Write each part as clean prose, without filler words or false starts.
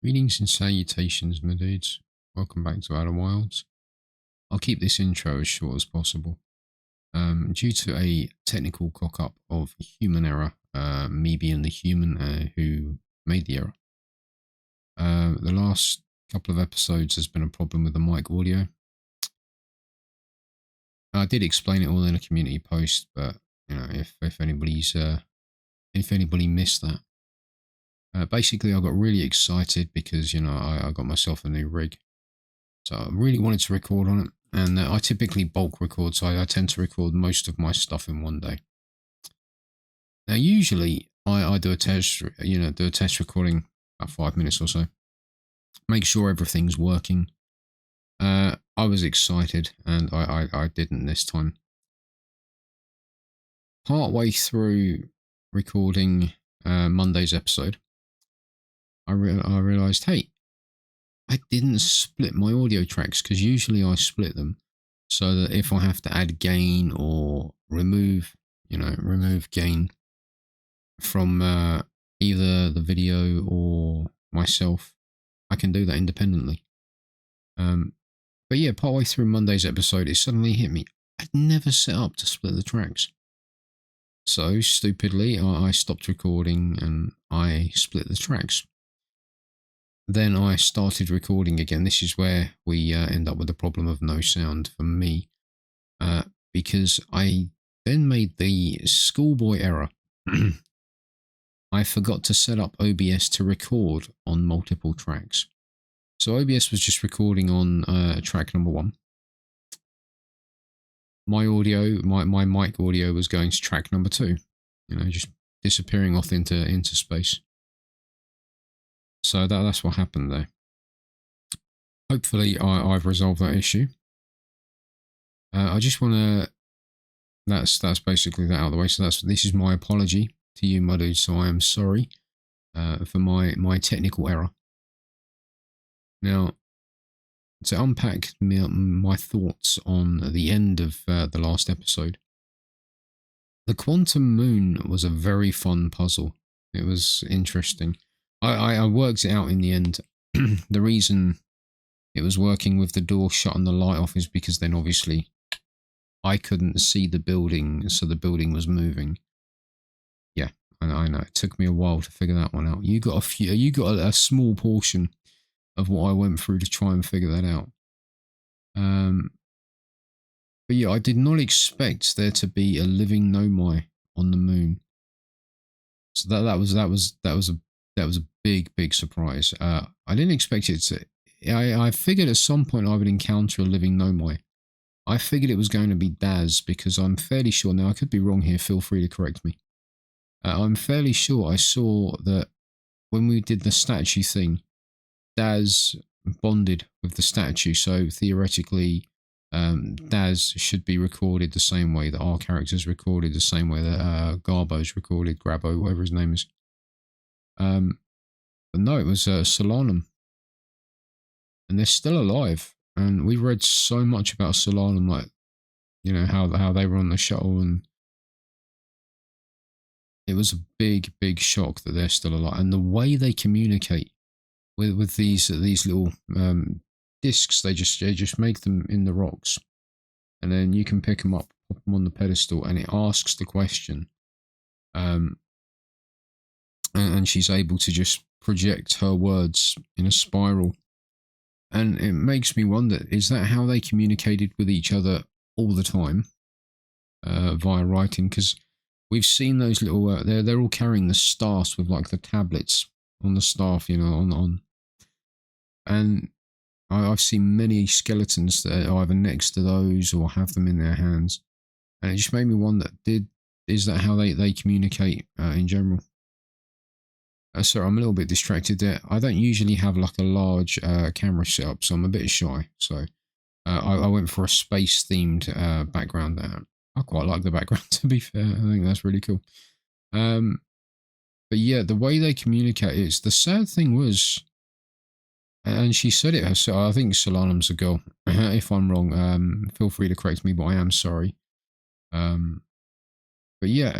Greetings and salutations, my dudes. Welcome back to Outer Wilds. I'll keep this intro as short as possible. Due to a technical cock up of human error, me being the human who made the error, the last couple of episodes has been a problem with the mic audio. I did explain it all in a community post, but you know, if anybody missed that, basically I got really excited because I got myself a new rig. So I really wanted to record on it, and I typically bulk record, so I tend to record most of my stuff in one day. Now, usually I do a test, do a test recording about 5 minutes or so, make sure everything's working. I was excited, and I didn't this time. Partway through recording Monday's episode, I realized, hey, I didn't split my audio tracks, because usually I split them so that if I have to add gain or remove gain from either the video or myself, I can do that independently. But yeah, partway through Monday's episode, it suddenly hit me. I'd never set up to split the tracks. So stupidly, I stopped recording and I split the tracks. Then I started recording again. This is where we end up with the problem of no sound for me, because I then made the schoolboy error. I forgot to set up OBS to record on multiple tracks. So OBS was just recording on track number 1. My audio, my mic audio was going to track number 2. Just disappearing off into space. So that's what happened there. Hopefully I've resolved that issue. I just want to... That's basically that out of the way. So this is my apology to you, my dude. So I am sorry for my technical error. Now, to unpack my thoughts on the end of the last episode, the quantum moon was a very fun puzzle. It was interesting. I worked it out in the end. The reason it was working with the door shut and the light off is because then obviously I couldn't see the building, so the building was moving. Yeah, I know. It took me a while to figure that one out. You got a small portion of what I went through to try and figure that out. But yeah, I did not expect there to be a living Nomai on the moon. So that was a big surprise. I didn't expect it to. I figured at some point I would encounter a living Nomai. I figured it was going to be Daz, because I'm fairly sure, now I could be wrong here, feel free to correct me. I'm fairly sure I saw that when we did the statue thing, Daz bonded with the statue, so theoretically Daz should be recorded the same way that our character's recorded, the same way that Garbo's recorded, Grabo, whatever his name is. But no, it was Solanum. And they're still alive. And we read so much about Solanum, like, how they were on the shuttle, and it was a big shock that they're still alive. And the way they communicate with these little discs, they just make them in the rocks, and then you can pick them up, put them on the pedestal, and it asks the question. And she's able to just project her words in a spiral. And it makes me wonder, is that how they communicated with each other all the time via writing? Because we've seen those little, they're all carrying the staffs with like the tablets on the staff, on. And I've seen many skeletons that are either next to those or have them in their hands. And it just made me wonder, is that how they communicate in general? Sorry, I'm a little bit distracted there. I don't usually have like a large camera setup, so I'm a bit shy. So I went for a space-themed background there. I quite like the background, to be fair. I think that's really cool. But yeah, the way they communicate is... The sad thing was, and she said it herself, I think Solanum's a girl. If I'm wrong, feel free to correct me, but I am sorry. But yeah,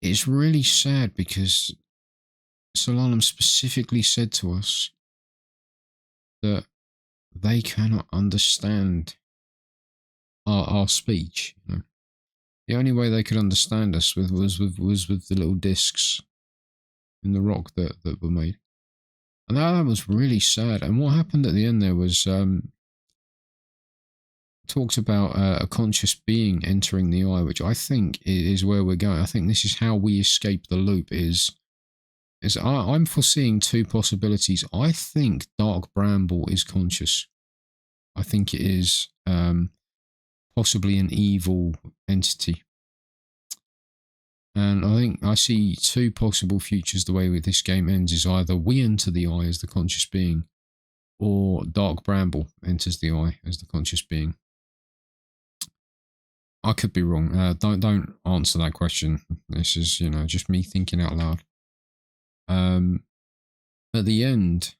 it's really sad because Solanum specifically said to us that they cannot understand our speech. You know? The only way they could understand us was with the little discs in the rock that were made. And that was really sad. And what happened at the end there was talked about a conscious being entering the eye, which I think is where we're going. I think this is how we escape the loop. I'm foreseeing two possibilities. I think Dark Bramble is conscious. I think it is possibly an evil entity. And I think I see two possible futures the way this game ends is either we enter the eye as the conscious being, or Dark Bramble enters the eye as the conscious being. I could be wrong. Don't answer that question. This is, just me thinking out loud. At the end,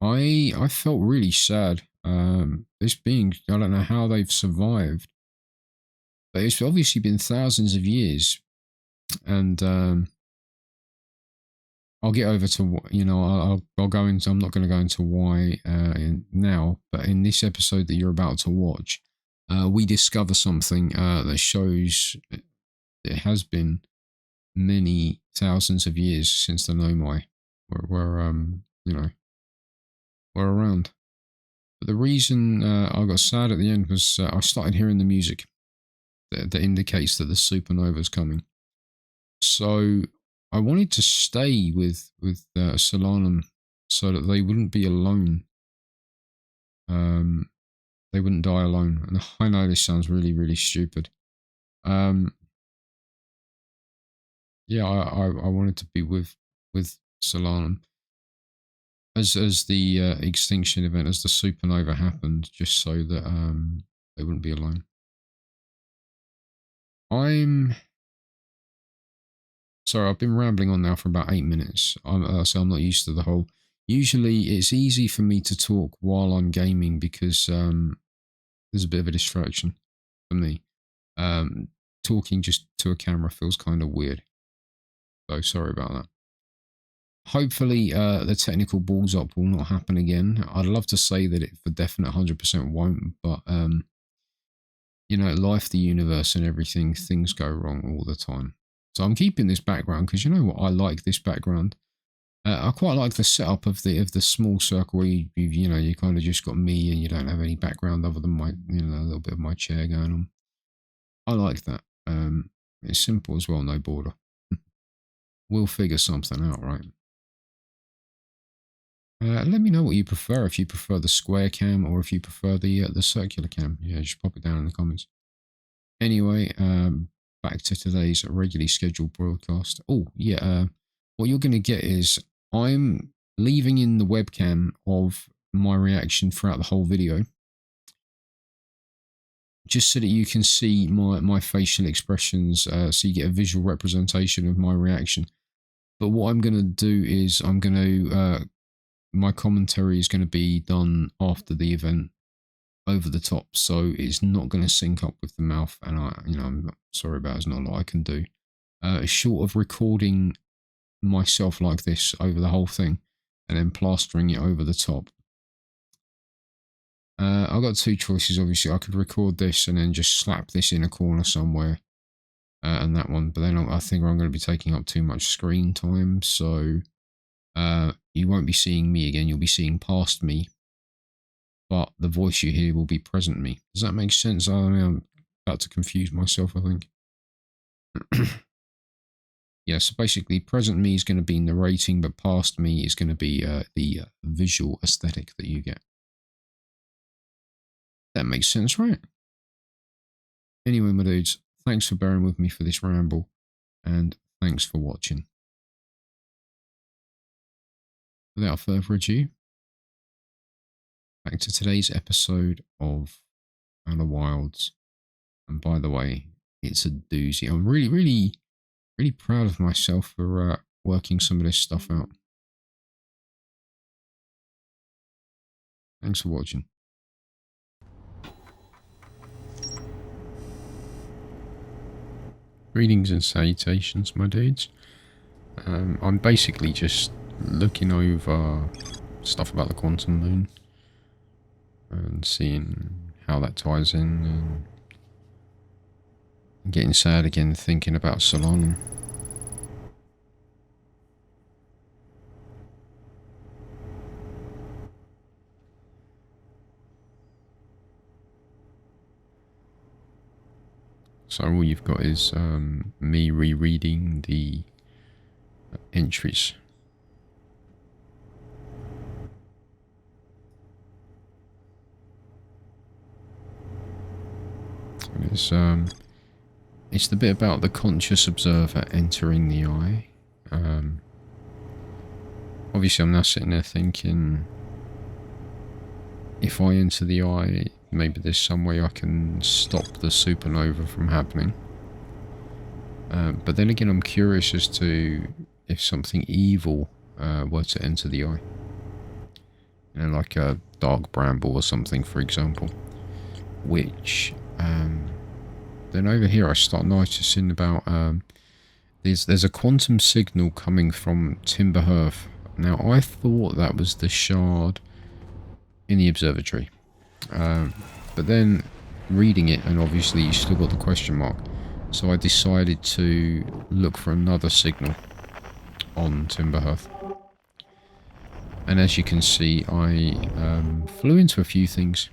I felt really sad. This being, I don't know how they've survived, but it's obviously been thousands of years, and I'll get over to, I'll go into. I'm not going to go into why now, but in this episode that you're about to watch, we discover something that shows it has been many thousands of years since the Nomai were around. But the reason I got sad at the end was I started hearing the music that indicates that the supernova is coming. So I wanted to stay with Solanum so that they wouldn't be alone. They wouldn't die alone. And I know this sounds really, really stupid. Yeah, I wanted to be with Solanum as the extinction event, as the supernova happened, just so that they wouldn't be alone. Sorry, I've been rambling on now for about 8 minutes. So I'm not used to the whole. Usually, it's easy for me to talk while I'm gaming because there's a bit of a distraction for me. Talking just to a camera feels kind of weird. So sorry about that. Hopefully, the technical balls up will not happen again. I'd love to say that it for definite 100% won't, but life, the universe, and everything, things go wrong all the time. So I'm keeping this background because you know what, I like this background. I quite like the setup of the small circle where you kind of just got me and you don't have any background other than my a little bit of my chair going on. I like that. It's simple as well, no border. We'll figure something out, right? Let me know what you prefer. If you prefer the square cam or if you prefer the circular cam. Yeah, just pop it down in the comments. Anyway, back to today's regularly scheduled broadcast. Oh, yeah. What you're going to get is I'm leaving in the webcam of my reaction throughout the whole video, just so that you can see my facial expressions, so you get a visual representation of my reaction. But what I'm going to do is my commentary is going to be done after the event, over the top, so it's not going to sync up with the mouth, and I'm not sorry about it, there's not a lot I can do. Short of recording myself like this over the whole thing and then plastering it over the top. I've got two choices, obviously. I could record this and then just slap this in a corner somewhere, and that one, but then I think I'm going to be taking up too much screen time, so you won't be seeing me again, you'll be seeing past me, but the voice you hear will be present me. Does that make sense? I mean, I'm about to confuse myself, I think. Yeah, so basically present me is going to be narrating, but past me is going to be the visual aesthetic that you get. That makes sense, right? Anyway, my dudes, thanks for bearing with me for this ramble, and thanks for watching. Without further ado, back to today's episode of Outer Wilds. And by the way, it's a doozy. I'm really, really, really proud of myself for working some of this stuff out. Thanks for watching. Greetings and salutations, my dudes. I'm basically just looking over stuff about the quantum moon and seeing how that ties in, and getting sad again thinking about Solana. So all you've got is me rereading the entries. It's the bit about the conscious observer entering the eye. Obviously, I'm now sitting there thinking, if I enter the eye, maybe there's some way I can stop the supernova from happening. But then again, I'm curious as to if something evil were to enter the eye. You know, like a Dark Bramble or something, for example. Which, then over here I start noticing about, there's a quantum signal coming from Timberhearth. Now, I thought that was the shard in the observatory. But then reading it, and obviously you still got the question mark. So I decided to look for another signal on Timberhearth. And as you can see, I flew into a few things.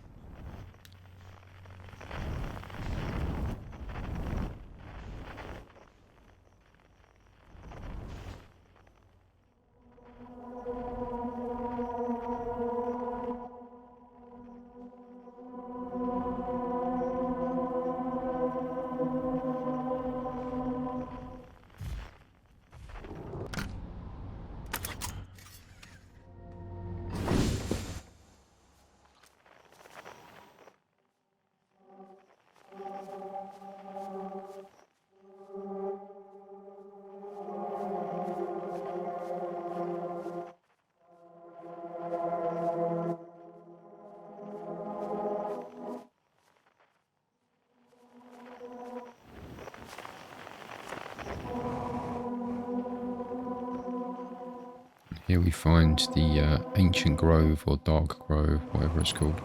Here we find the Ancient Grove, or Dark Grove, whatever it's called.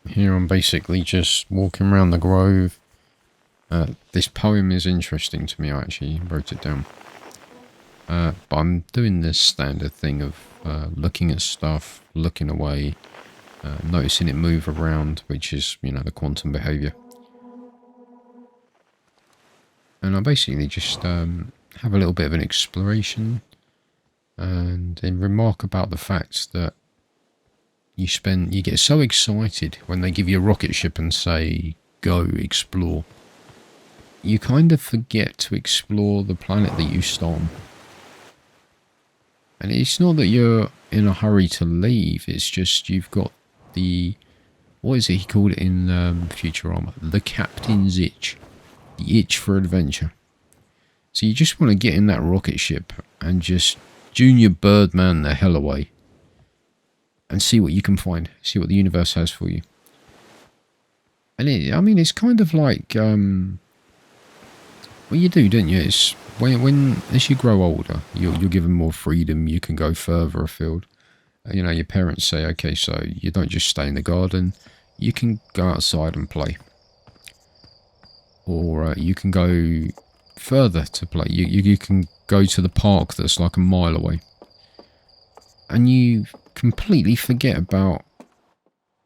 Here I'm basically just walking around the grove. This poem is interesting to me. I actually wrote it down. But I'm doing this standard thing of looking at stuff, looking away, noticing it move around, which is, you know, the quantum behavior. And I basically just have a little bit of an exploration and then remark about the fact that you get so excited when they give you a rocket ship and say, go explore. You kind of forget to explore the planet that you storm. And it's not that you're in a hurry to leave, it's just you've got the, what is it he called it in Futurama? The captain's itch. The itch for adventure. So you just want to get in that rocket ship and just Junior Birdman the hell away. And see what you can find. See what the universe has for you. And I mean, it's kind of like, well, you do, don't you? It's when as you grow older, you're given more freedom. You can go further afield. You know, your parents say, okay, so you don't just stay in the garden. You can go outside and play. Or you can go further to play. You can go to the park that's like a mile away. And you completely forget about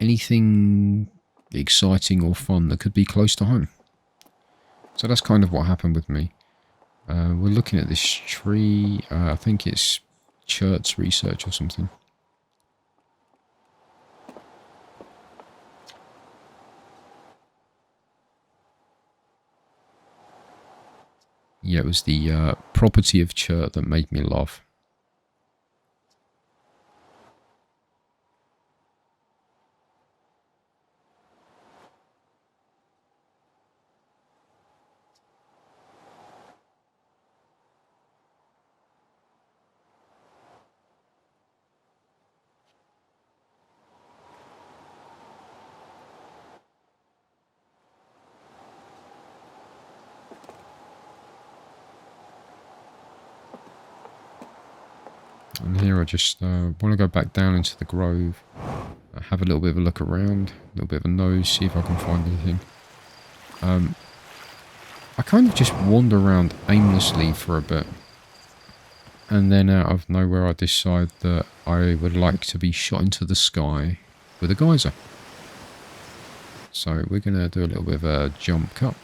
anything exciting or fun that could be close to home. So that's kind of what happened with me. We're looking at this tree. I think it's Church Research or something. yeah, it was the property of Chert that made me laugh. And here I just want to go back down into the grove, have a little bit of a look around, a little bit of a nose, see if I can find anything. I kind of just wander around aimlessly for a bit, and then out of nowhere I decide that I would like to be shot into the sky with a geyser. So we're going to do a little bit of a jump cut.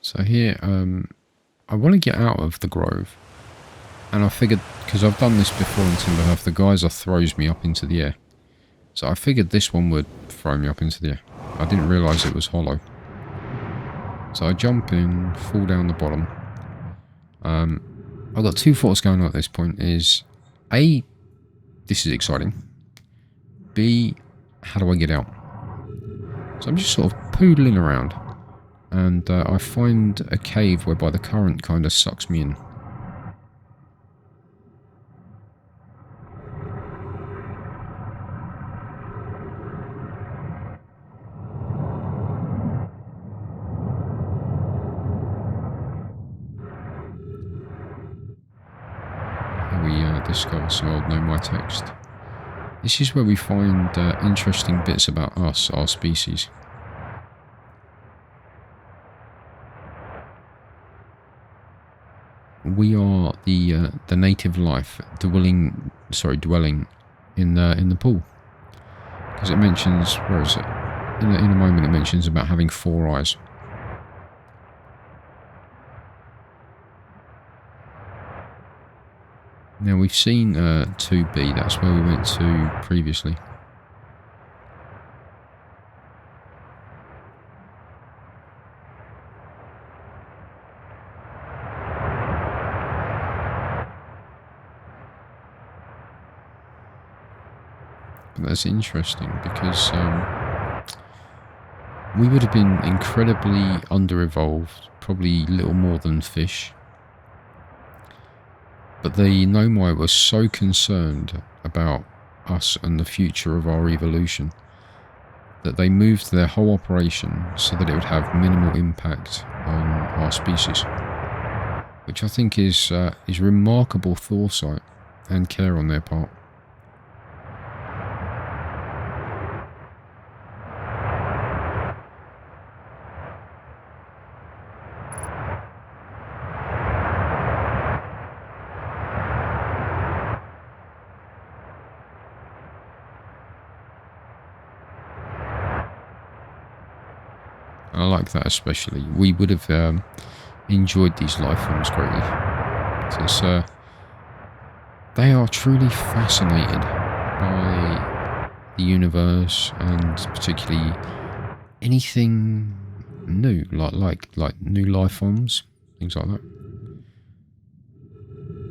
So here, I want to get out of the grove, and I figured, because I've done this before in Timberhearth, the geyser throws me up into the air. So I figured this one would throw me up into the air. I didn't realise it was hollow. So I jump in, fall down the bottom. I've got two thoughts going on at this point. Is A, this is exciting. B, how do I get out? So I'm just sort of poodling around. And I find a cave whereby the current kind of sucks me in. Here we discover some old Know My text. This is where we find interesting bits about us, our species. We are the native life dwelling in the pool, because it mentions, where is it? In a moment it mentions about having 4 eyes. Now we've seen 2B. That's where we went to previously. That's interesting, because we would have been incredibly under-evolved, probably little more than fish. But the Nomai were so concerned about us and the future of our evolution that they moved their whole operation so that it would have minimal impact on our species, which I think is remarkable foresight and care on their part. I like that especially. We would have enjoyed these life forms greatly, because they are truly fascinated by the universe, and particularly anything new, like new life forms, things like that.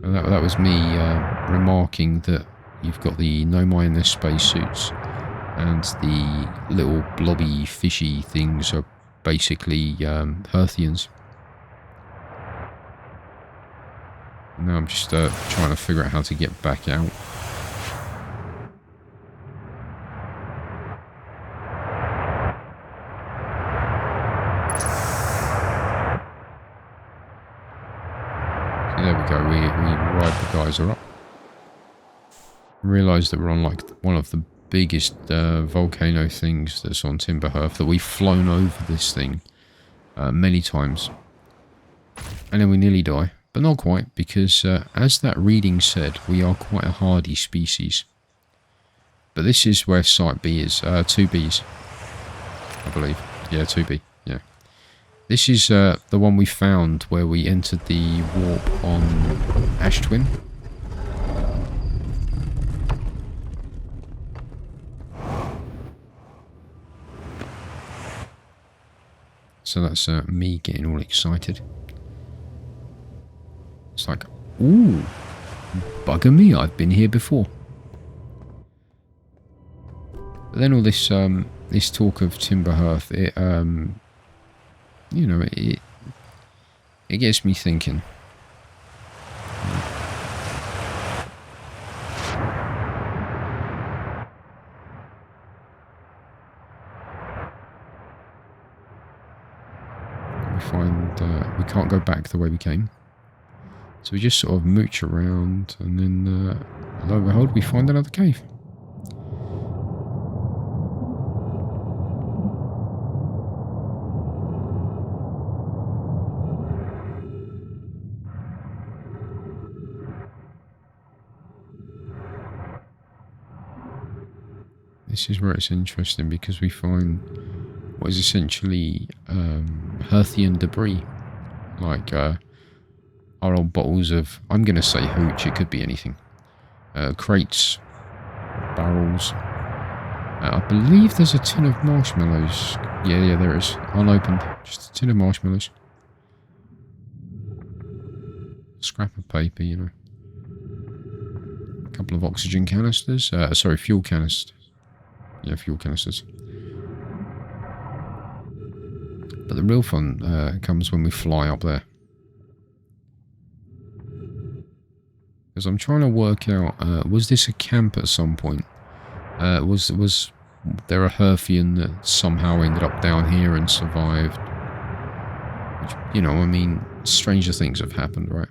And that was me remarking that you've got the Nomai in their spacesuits, and the little blobby fishy things are basically Hearthians. Now I'm just trying to figure out how to get back out. So there we go, we ride the geyser up. Realise that we're on like one of the biggest volcano things that's on Timberhearth, that we've flown over this thing many times, and then we nearly die, but not quite, because as that reading said, we are quite a hardy species. But this is where Site B is, 2Bs, I believe. Yeah, 2B, yeah. This is the one we found where we entered the warp on Ash Twin. So that's me getting all excited. It's like, ooh, bugger me, I've been here before. But then all this this talk of timber hearth, it you know, it gets me thinking. We find we can't go back the way we came. So we just sort of mooch around, and then, lo and behold, we find another cave. This is where it's interesting, because we find what is essentially Hearthian debris, like our old bottles of, I'm going to say hooch, it could be anything, crates, barrels. I believe there's a tin of marshmallows. Yeah, there is. Unopened. Just a tin of marshmallows. Scrap of paper, you know. A couple of oxygen canisters. Sorry, fuel canisters. Yeah, fuel canisters. But the real fun comes when we fly up there. Because I'm trying to work out, was this a camp at some point? Was there a Hearthian that somehow ended up down here and survived? Which, you know, I mean, stranger things have happened, right?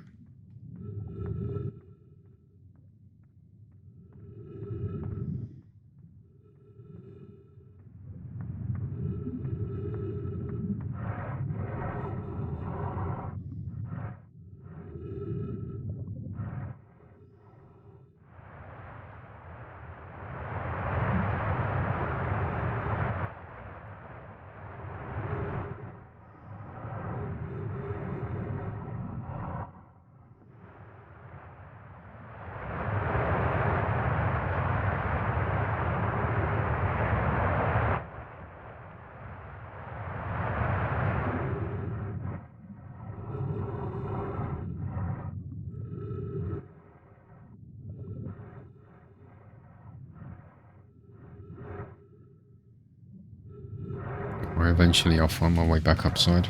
Or eventually I'll find my way back upside.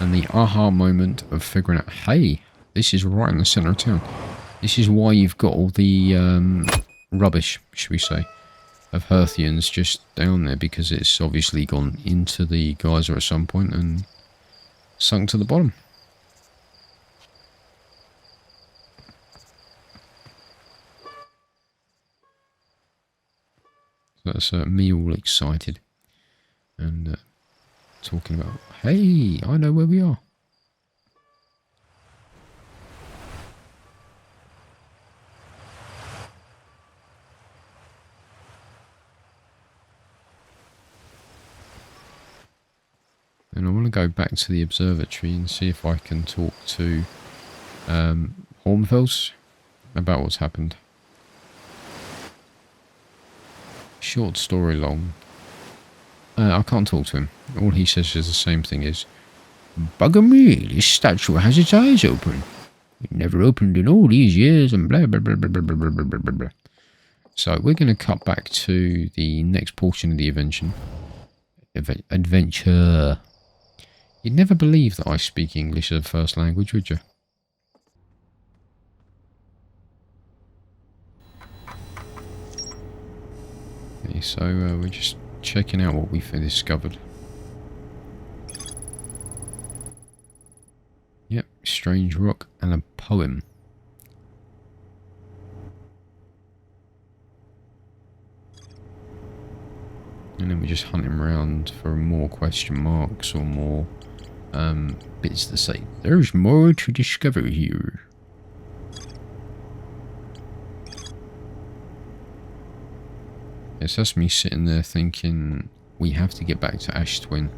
And the aha moment of figuring out, hey, this is right in the centre of town. This is why you've got all the rubbish, should we say, of Hearthians just down there, because it's obviously gone into the geyser at some point and sunk to the bottom. So that's me all excited and talking about, hey, I know where we are. And I want to go back to the observatory and see if I can talk to Hornfels about what's happened. Short story long. I can't talk to him. All he says is the same thing, is, bugger me, this statue has its eyes open. It never opened in all these years, and blah blah blah blah blah blah blah blah blah. So we're going to cut back to the next portion of the adventure. You'd never believe that I speak English as a first language, would you? Okay, so we're just checking out what we've discovered. Yep, strange rock and a poem. And then we're just hunting around for more question marks or more bits that say, there's more to discover here. Yes, that's me sitting there thinking, we have to get back to Ash Twin.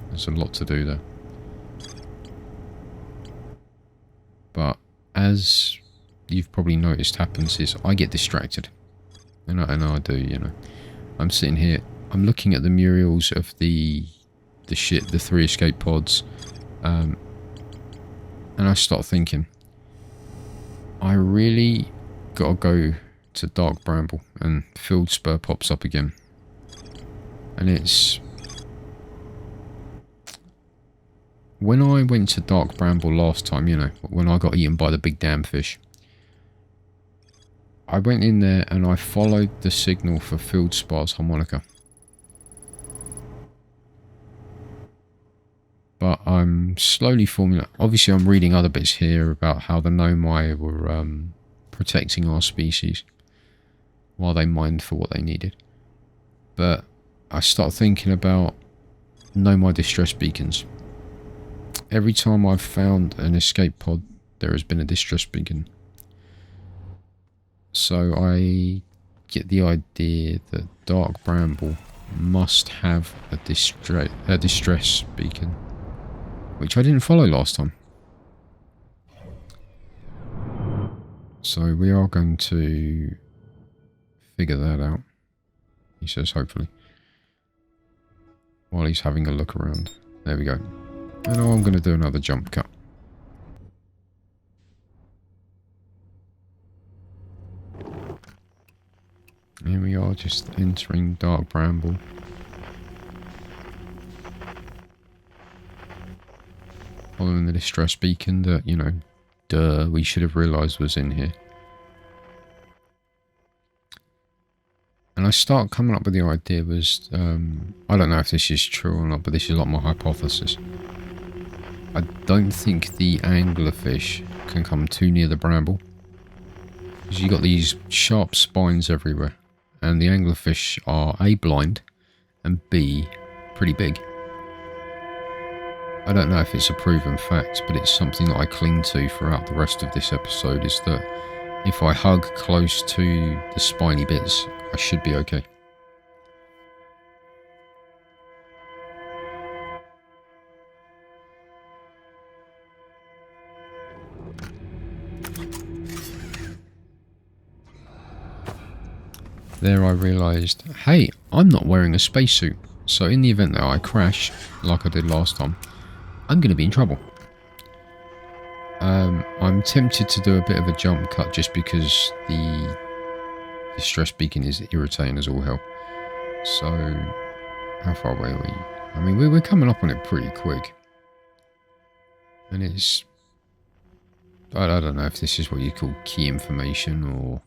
There's a lot to do there. But as you've probably noticed happens is I get distracted. And I do, you know. I'm sitting here, I'm looking at the murals of the 3 escape pods. And I start thinking, I really gotta go to Dark Bramble, and Field Spur pops up again. And it's... When I went to Dark Bramble last time, you know, when I got eaten by the big damn fish, I went in there and I followed the signal for Field Spar's harmonica. But I'm slowly forming... Obviously, I'm reading other bits here about how the Nomai were protecting our species while they mined for what they needed. But I start thinking about Nomai distress beacons. Every time I've found an escape pod, there has been a distress beacon. So I get the idea that Dark Bramble must have a distress beacon, which I didn't follow last time. So we are going to figure that out, he says, hopefully, while he's having a look around. There we go. And now I'm going to do another jump cut. Here we are, just entering Dark Bramble. Following the distress beacon that, you know, duh, we should have realised was in here. And I start coming up with the idea was, I don't know if this is true or not, but this is like my hypothesis. I don't think the anglerfish can come too near the bramble, because you've got these sharp spines everywhere, and the anglerfish are A, blind, and B, pretty big. I don't know if it's a proven fact, but it's something that I cling to throughout the rest of this episode, is that if I hug close to the spiny bits, I should be okay. There I realised, hey, I'm not wearing a spacesuit, so in the event that I crash, like I did last time, I'm going to be in trouble. I'm tempted to do a bit of a jump cut just because the distress beacon is irritating as all hell. So, how far away are we? I mean, we're coming up on it pretty quick. And it's... I don't know if this is what you call key information or...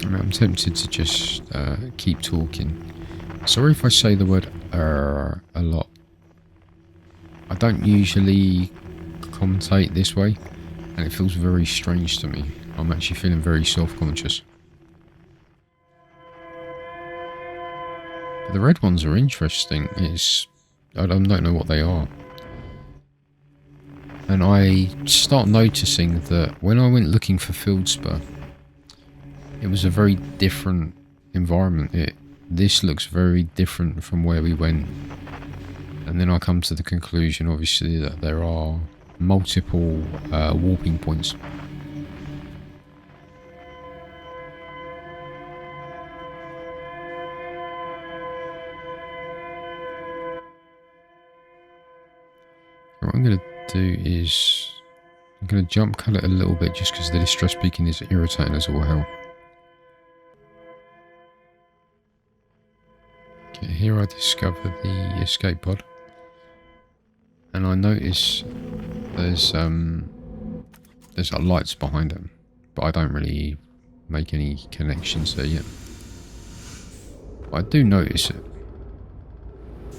I'm tempted to just keep talking. Sorry if I say the word a lot. I don't usually commentate this way, and it feels very strange to me. I'm actually feeling very self-conscious. But the red ones are interesting. I don't know what they are. And I start noticing that when I went looking for Fieldspur, it was a very different environment. This looks very different from where we went. And then I come to the conclusion, obviously, that there are multiple warping points. What I'm going to do is... I'm going to jump cut it a little bit just because the distress beacon is irritating as all hell. Okay, here I discover the escape pod. And I notice there's like lights behind them, but I don't really make any connections there yet. But I do notice it,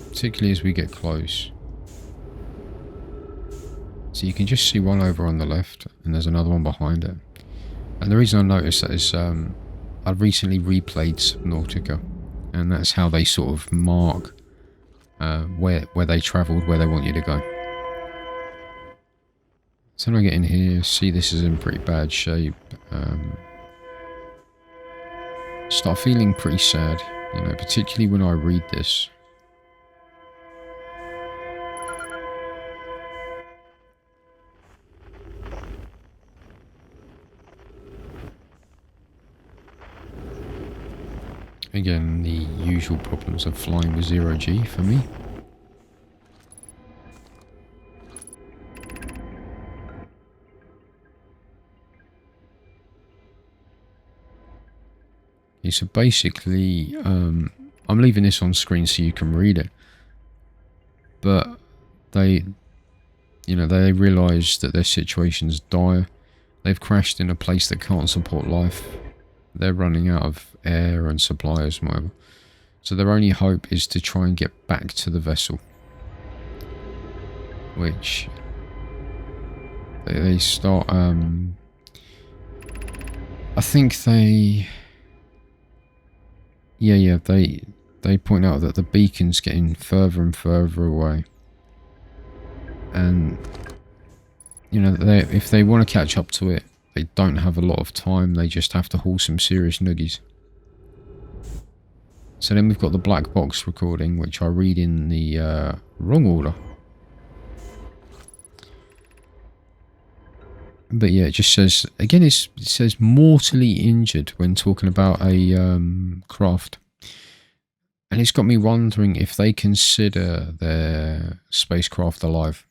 particularly as we get close. So you can just see one over on the left, and there's another one behind it. And the reason I noticed that is I've recently replayed Subnautica, and that's how they sort of mark where they travelled, where they want you to go. So when I get in here, see this is in pretty bad shape. Start feeling pretty sad, you know, particularly when I read this. Again, the usual problems of flying with 0G for me. Okay, so basically, I'm leaving this on screen so you can read it. But they realise that their situation's dire. They've crashed in a place that can't support life. They're running out of air and supplies and whatever. So their only hope is to try and get back to the vessel. Which they start, I think they... Yeah, they point out that the beacon's getting further and further away. And, you know, if they want to catch up to it, they don't have a lot of time. They just have to haul some serious noogies. So then we've got the black box recording, which I read in the wrong order. But yeah, it just says, again, it says mortally injured when talking about a craft. And it's got me wondering if they consider their spacecraft alive.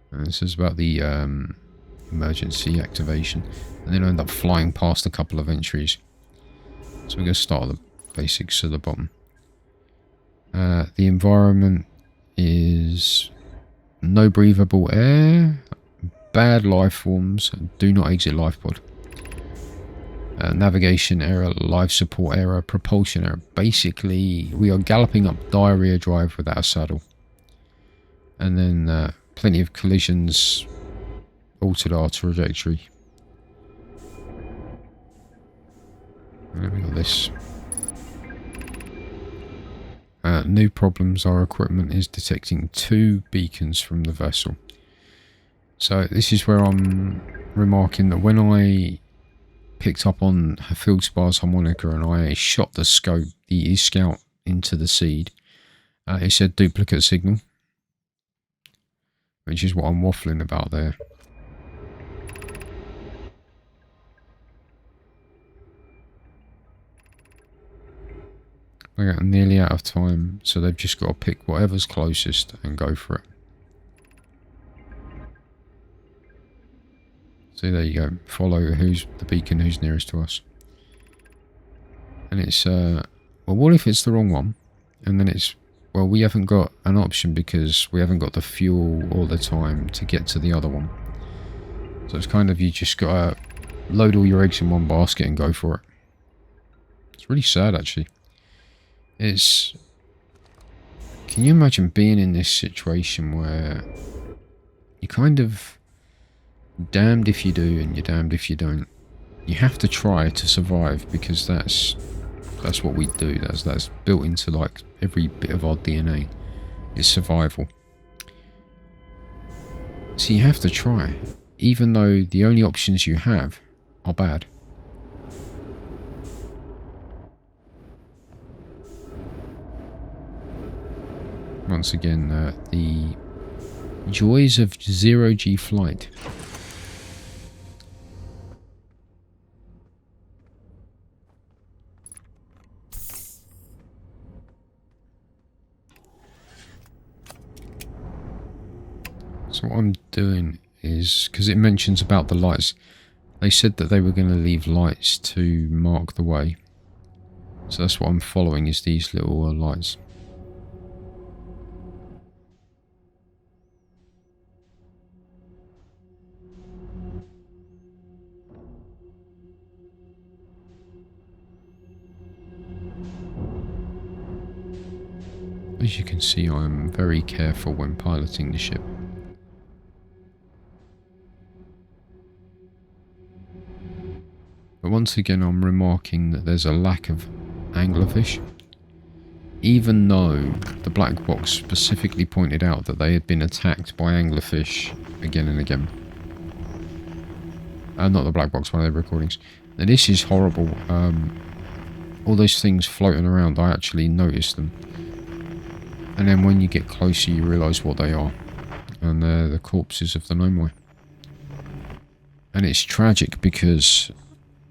And this is about the emergency activation. And then I end up flying past a couple of entries. So we're going to start at the basics at the bottom. The environment is no breathable air, bad life forms, do not exit lifepod. Navigation error, life support error, propulsion error. Basically, we are galloping up diarrhea drive without a saddle. And then plenty of collisions, altered our trajectory. And then we got this. New problems, our equipment is detecting 2 beacons from the vessel. So this is where I'm remarking that when I picked up on Fieldspar's harmonica and I shot the scope, the E-Scout, into the seed, it said duplicate signal, which is what I'm waffling about there. I'm nearly out of time, so they've just got to pick whatever's closest and go for it. So there you go. Follow who's the beacon, who's nearest to us. And it's, well, what if it's the wrong one? And then it's, well, we haven't got an option because we haven't got the fuel or the time to get to the other one. So it's kind of, you just got to load all your eggs in one basket and go for it. It's really sad, actually. It's... Can you imagine being in this situation where you kind of damned if you do and you're damned if you don't. You have to try to survive because that's what we do. That's built into like every bit of our DNA. It's survival. So you have to try, even though the only options you have are bad. Once again, the joys of 0G flight. So what I'm doing is, because it mentions about the lights, they said that they were going to leave lights to mark the way. So that's what I'm following, is these little lights. As you can see, I'm very careful when piloting the ship. But once again, I'm remarking that there's a lack of anglerfish. Even though the black box specifically pointed out that they had been attacked by anglerfish again and again. Not the black box, one of the recordings. Now this is horrible. All those things floating around, I actually noticed them. And then when you get closer, you realise what they are. And they're the corpses of the Nomai. And it's tragic because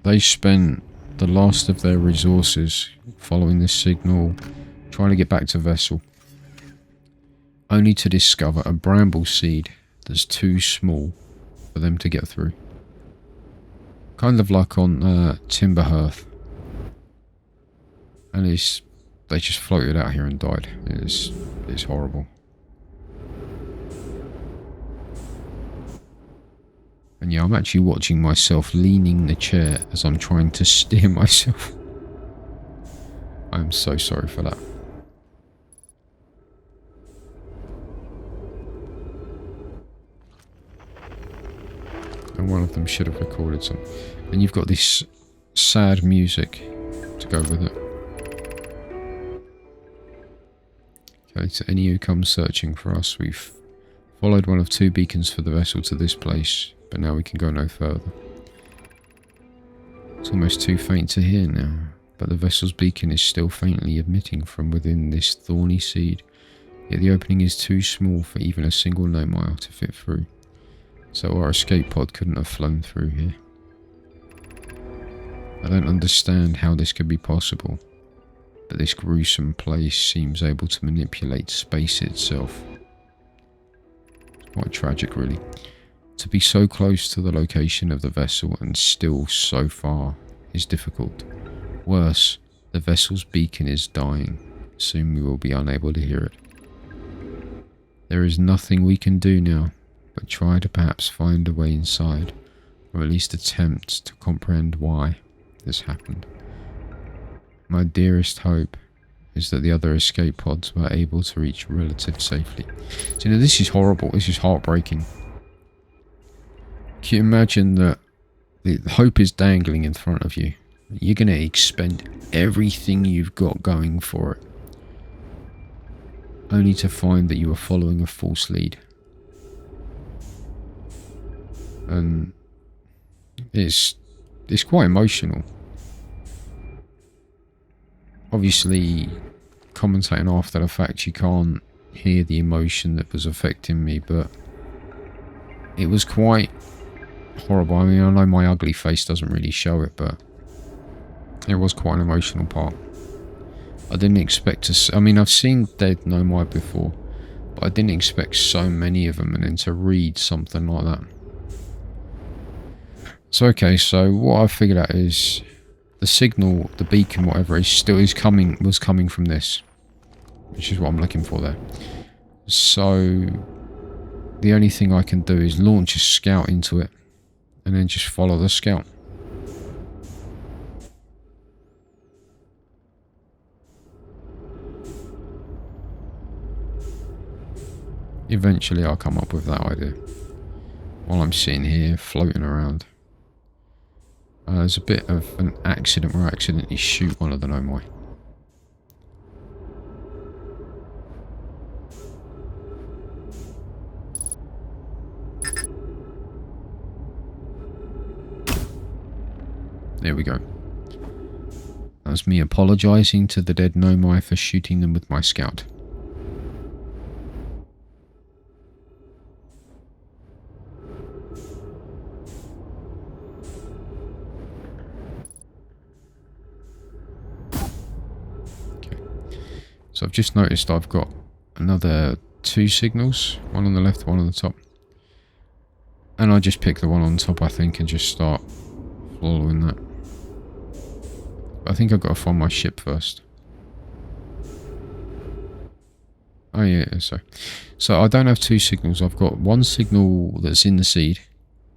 they spent the last of their resources following this signal, trying to get back to vessel, only to discover a bramble seed that's too small for them to get through. Kind of like on Timberhearth. And they just floated out here and died. It's horrible. And yeah, I'm actually watching myself leaning the chair as I'm trying to steer myself. I'm so sorry for that. And one of them should have recorded some. And you've got this sad music to go with it. Okay, to any who come searching for us, we've followed one of 2 beacons for the vessel to this place, but now we can go no further. It's almost too faint to hear now, but the vessel's beacon is still faintly emitting from within this thorny seed, yet the opening is too small for even a single Nomai to fit through, so our escape pod couldn't have flown through here. I don't understand how this could be possible, but this gruesome place seems able to manipulate space itself. It's quite tragic, really. To be so close to the location of the vessel and still so far is difficult. Worse, the vessel's beacon is dying. Soon we will be unable to hear it. There is nothing we can do now, but try to perhaps find a way inside, or at least attempt to comprehend why this happened. My dearest hope is that the other escape pods were able to reach relative safely. So, you know, this is horrible. This is heartbreaking. Can you imagine that the hope is dangling in front of you? You're going to expend everything you've got going for it, only to find that you are following a false lead. And it's quite emotional. Obviously, commentating after the fact, you can't hear the emotion that was affecting me, but it was quite horrible. I mean, I know my ugly face doesn't really show it, but it was quite an emotional part. I didn't expect to see, I mean, I've seen dead Nomai before, but I didn't expect so many of them, and then to read something like that. So okay, so what I've figured out is the signal, the beacon, whatever, was coming from this, which is what I'm looking for there. So the only thing I can do is launch a scout into it, and then just follow the scout. Eventually I'll come up with that idea. While I'm sitting here floating around. There's a bit of an accident where I accidentally shoot one of the Nomai. There we go. That was me apologising to the dead Nomai for shooting them with my scout. So I've just noticed I've got another 2 signals, one on the left, one on the top. And I just pick the one on top, I think, and just start following that. But I think I've got to find my ship first. Oh yeah, so I don't have 2 signals. I've got one signal that's in the seed,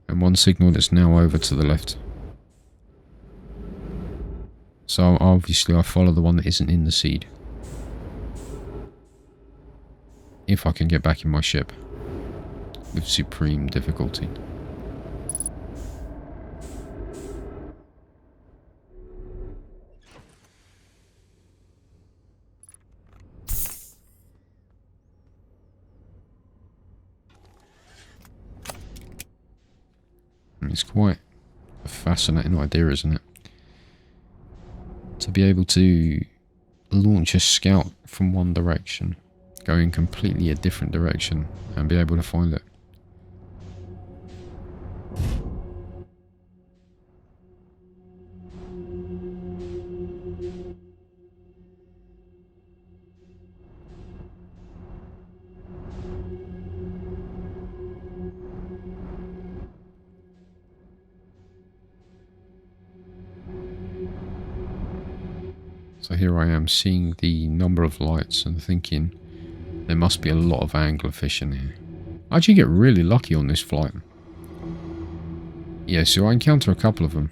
and one signal that's now over to the left. So obviously I follow the one that isn't in the seed. If I can get back in my ship with supreme difficulty. It's quite a fascinating idea, isn't it? To be able to launch a scout from one direction, go in completely a different direction, and be able to find it. So here I am seeing the number of lights and thinking there must be a lot of anglerfish in here. I actually get really lucky on this flight. Yeah, so I encounter a couple of them.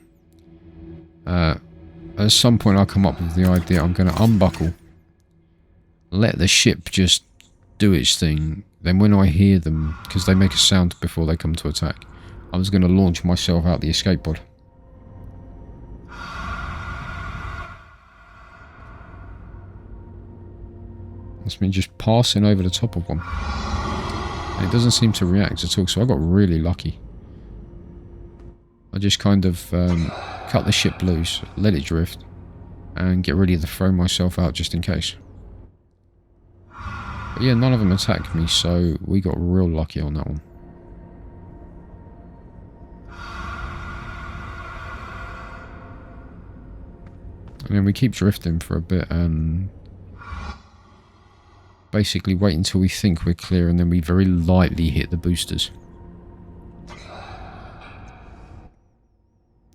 At some point I'll come up with the idea I'm going to unbuckle, let the ship just do its thing. Then when I hear them, because they make a sound before they come to attack, I was going to launch myself out the escape pod. That's me just passing over the top of one. And it doesn't seem to react at all, so I got really lucky. I just kind of cut the ship loose, let it drift, and get ready to throw myself out just in case. But yeah, none of them attacked me, so we got real lucky on that one. And then we keep drifting for a bit and basically wait until we think we're clear, and then we very lightly hit the boosters.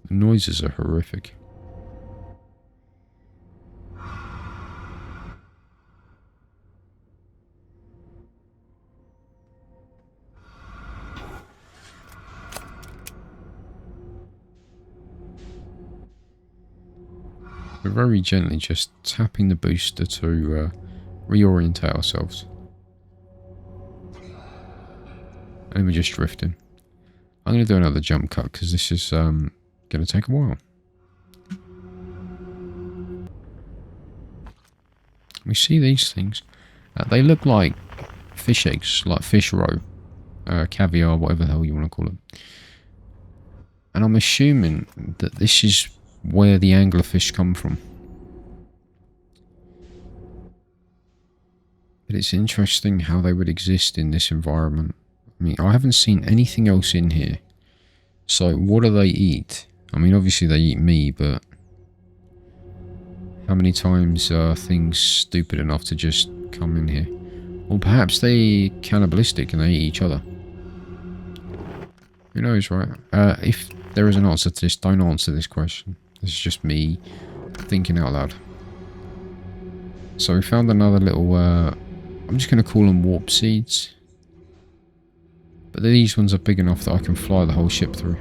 The noises are horrific. We're very gently just tapping the booster to reorientate ourselves. And we're just drifting. I'm going to do another jump cut because this is going to take a while. We see these things. They look like fish eggs, like fish roe, caviar, whatever the hell you want to call it. And I'm assuming that this is where the anglerfish come from. But it's interesting how they would exist in this environment. I mean, I haven't seen anything else in here. So what do they eat? I mean, obviously they eat me, but how many times are things stupid enough to just come in here? Or perhaps they cannibalistic and they eat each other. Who knows, right? If there is an answer to this, don't answer this question. This is just me thinking out loud. So we found another little, I'm just going to call them warp seeds. But these ones are big enough that I can fly the whole ship through.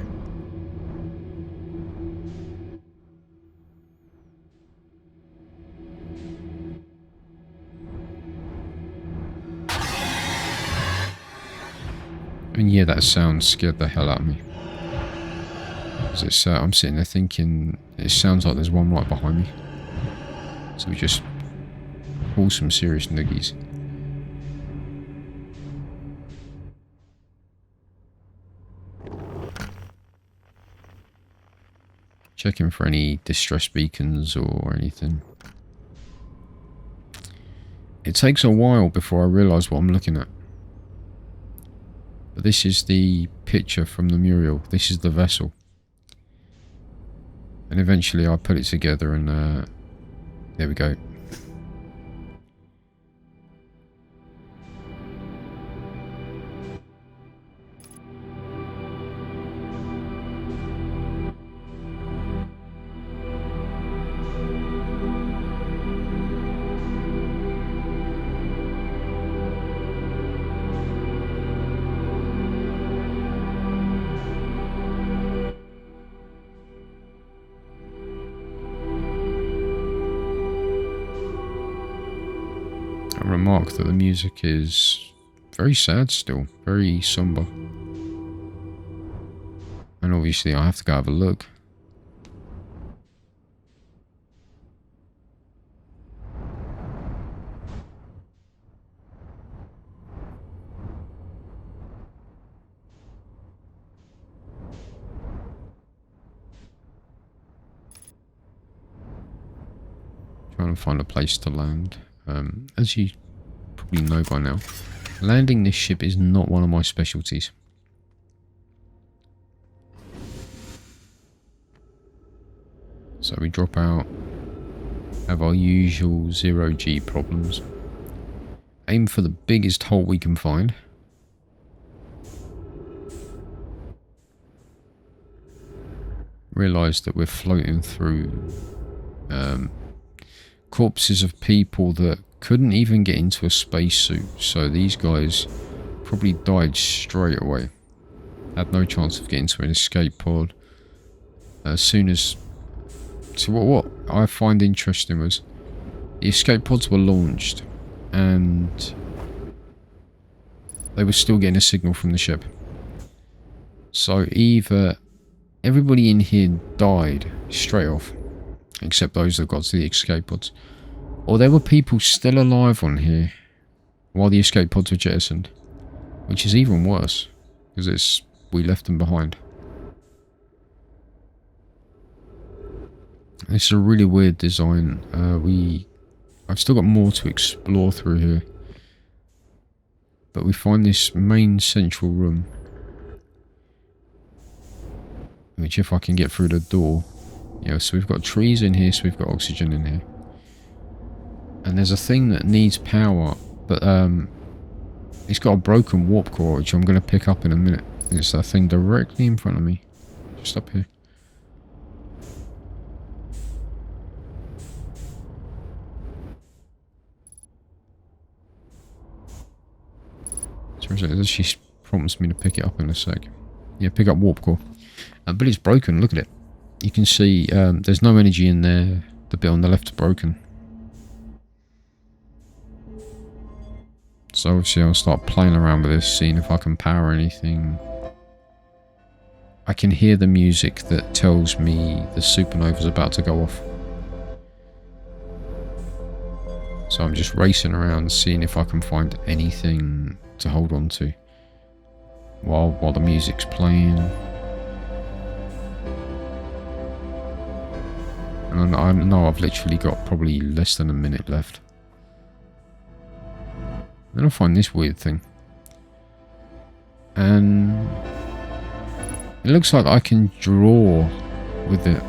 And yeah, that sound scared the hell out of me. Because I'm sitting there thinking, it sounds like there's one right behind me. So we just pull some serious noogies. Checking for any distress beacons or anything. It takes a while before I realise what I'm looking at. But this is the picture from the Muriel. This is the vessel. And eventually I put it together and there we go. Remark that the music is very sad still, very somber. And obviously I have to go have a look. trying to find a place to land. As you probably know by now, landing this ship is not one of my specialties. So we drop out, have our usual 0G problems. Aim for the biggest hole we can find. Realise that we're floating through corpses of people that couldn't even get into a spacesuit. So these guys probably died straight away. Had no chance of getting to an escape pod. As soon as... So what I find interesting was the escape pods were launched and they were still getting a signal from the ship. So either everybody in here died straight off, except those that got to the escape pods, or there were people still alive on here while the escape pods were jettisoned, which is even worse because we left them behind. It's a really weird design. I've still got more to explore through here, but we find this main central room, which if I can get through the door, so we've got trees in here, so we've got oxygen in here, and there's a thing that needs power, but it's got a broken warp core, which I'm going to pick up in a minute. It's that thing directly in front of me, just up here. It actually prompts me to pick it up in a sec. Yeah, pick up warp core. But it's broken, look at it. You can see there's no energy in there. The bit on the left is broken. So obviously I'll start playing around with this, seeing if I can power anything. I can hear the music that tells me the supernova's about to go off. So I'm just racing around, seeing if I can find anything to hold on to while the music's playing. And I know I've literally got probably less than a minute left. Then I'll find this weird thing, and it looks like I can draw with it,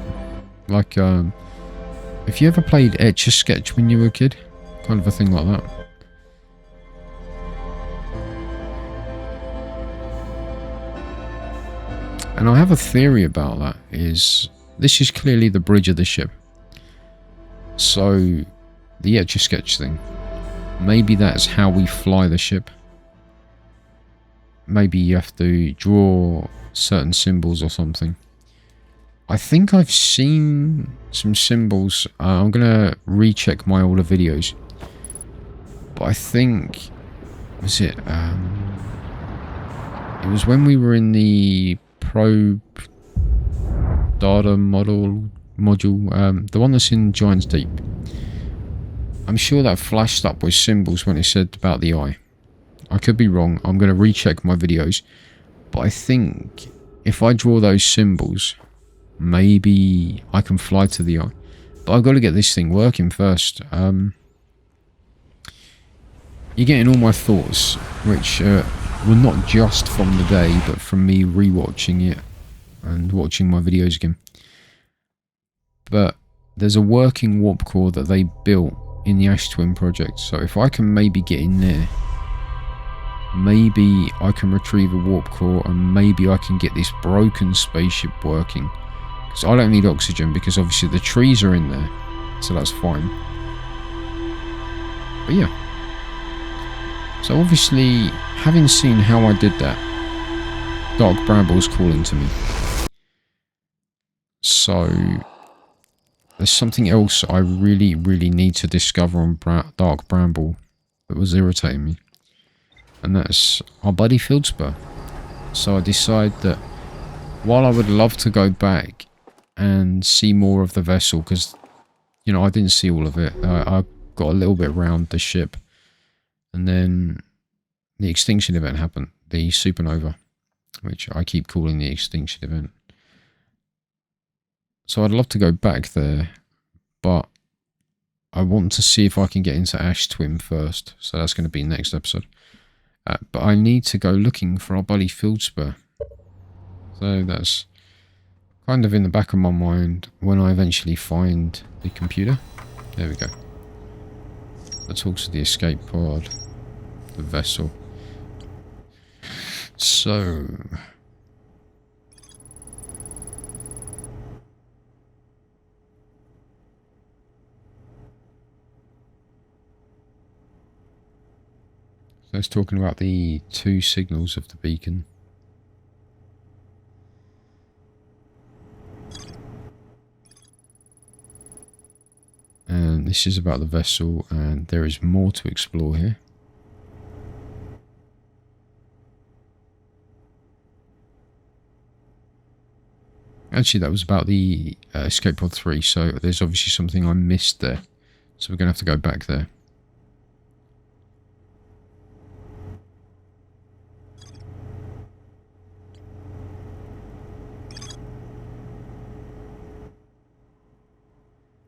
like if you ever played Etch-a-Sketch when you were a kid, kind of a thing like that. And I have a theory about that. This is clearly the bridge of the ship. So the Etch-a-Sketch thing, maybe that's how we fly the ship. Maybe you have to draw certain symbols or something. I think I've seen some symbols. I'm going to recheck my older videos. But I think... Was it... it was when we were in the probe data module, the one that's in Giant's Deep. I'm sure that flashed up with symbols when it said about the eye. I could be wrong. I'm going to recheck my videos. But I think if I draw those symbols, maybe I can fly to the eye. But I've got to get this thing working first. You're getting all my thoughts, which were not just from the day, but from me rewatching it and watching my videos again. But there's a working warp core that they built in the Ash Twin project, so if I can maybe get in there, maybe I can retrieve a warp core and maybe I can get this broken spaceship working. Because I don't need oxygen, because obviously the trees are in there, so that's fine. But yeah. So obviously, having seen how I did that, Dark Bramble's calling to me. So there's something else I really need to discover on Dark Bramble that was irritating me. And that's our buddy Fieldspur. So I decide that while I would love to go back and see more of the vessel, because, you know, I didn't see all of it. I got a little bit around the ship. And then the extinction event happened. The supernova, which I keep calling the extinction event. So I'd love to go back there, but I want to see if I can get into Ash Twin first. So that's going to be next episode. But I need to go looking for our buddy Fieldspur. So that's kind of in the back of my mind when I eventually find the computer. There we go. That talks to the escape pod, the vessel. So it's talking about the 2 signals of the beacon. And this is about the vessel, and there is more to explore here. Actually, that was about the escape pod 3, so there's obviously something I missed there. So we're going to have to go back there.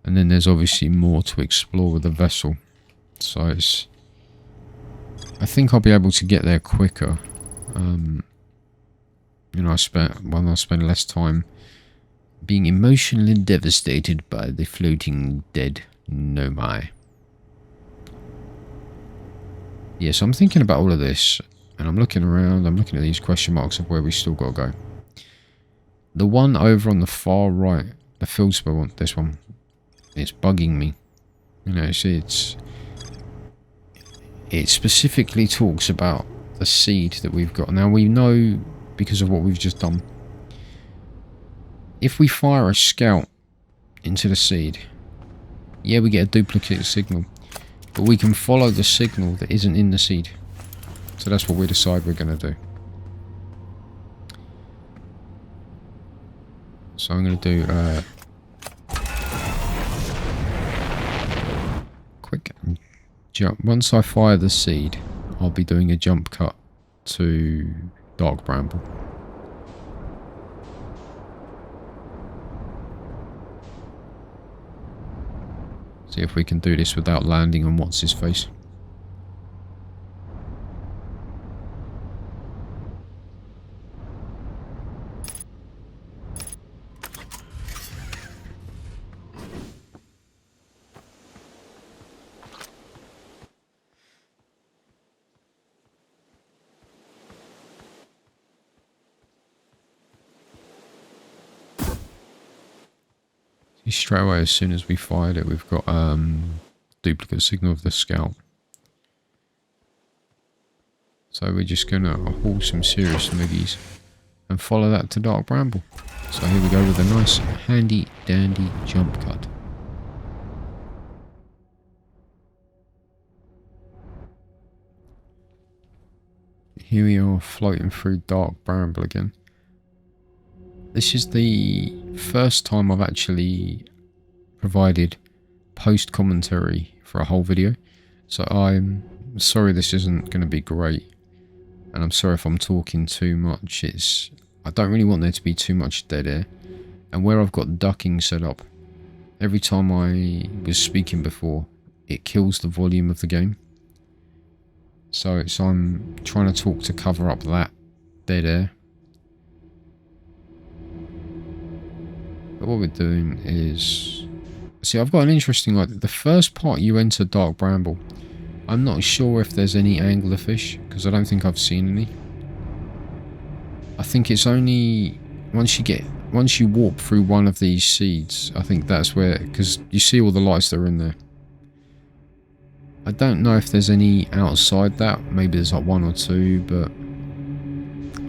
And then there's obviously more to explore with the vessel. So it's... I think I'll be able to get there quicker. You know, I spend less time being emotionally devastated by the floating dead Nomai. Yeah, so I'm thinking about all of this, and I'm looking around, I'm looking at these question marks of where we still got to go. The one over on the far right, the Fieldspur one, this one, it's bugging me. You know, it specifically talks about the seed that we've got. Now we know, because of what we've just done, if we fire a scout into the seed, yeah, we get a duplicate signal, but we can follow the signal that isn't in the seed. So that's what we decide we're going to do. So I'm going to do quick jump. Once I fire the seed, I'll be doing a jump cut to Dark Bramble. See if we can do this without landing on what's his face. Straight away, as soon as we fired it, we've got duplicate signal of the scout. So we're just gonna haul some serious nuggies and follow that to Dark Bramble. So here we go with a nice handy dandy jump cut. Here we are floating through Dark Bramble again. This is the first time I've actually provided post commentary for a whole video, so I'm sorry this isn't going to be great, and I'm sorry if I'm talking too much. I don't really want there to be too much dead air, and where I've got ducking set up, every time I was speaking before, it kills the volume of the game. So I'm trying to talk to cover up that dead air. But what we're doing is... See, I've got an interesting... Like, the first part you enter Dark Bramble, I'm not sure if there's any anglerfish, because I don't think I've seen any. I think it's only... Once you warp through one of these seeds, I think that's where... Because you see all the lights that are in there. I don't know if there's any outside that. Maybe there's like 1 or 2, but...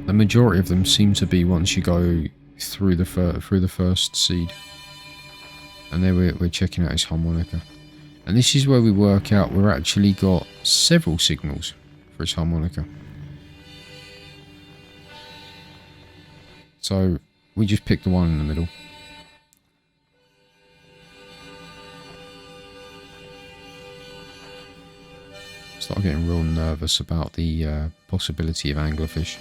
The majority of them seem to be once you go... through the first seed, and then we're checking out his harmonica, and this is where we work out we're actually got several signals for his harmonica. So we just pick the one in the middle. Start getting real nervous about the possibility of anglerfish.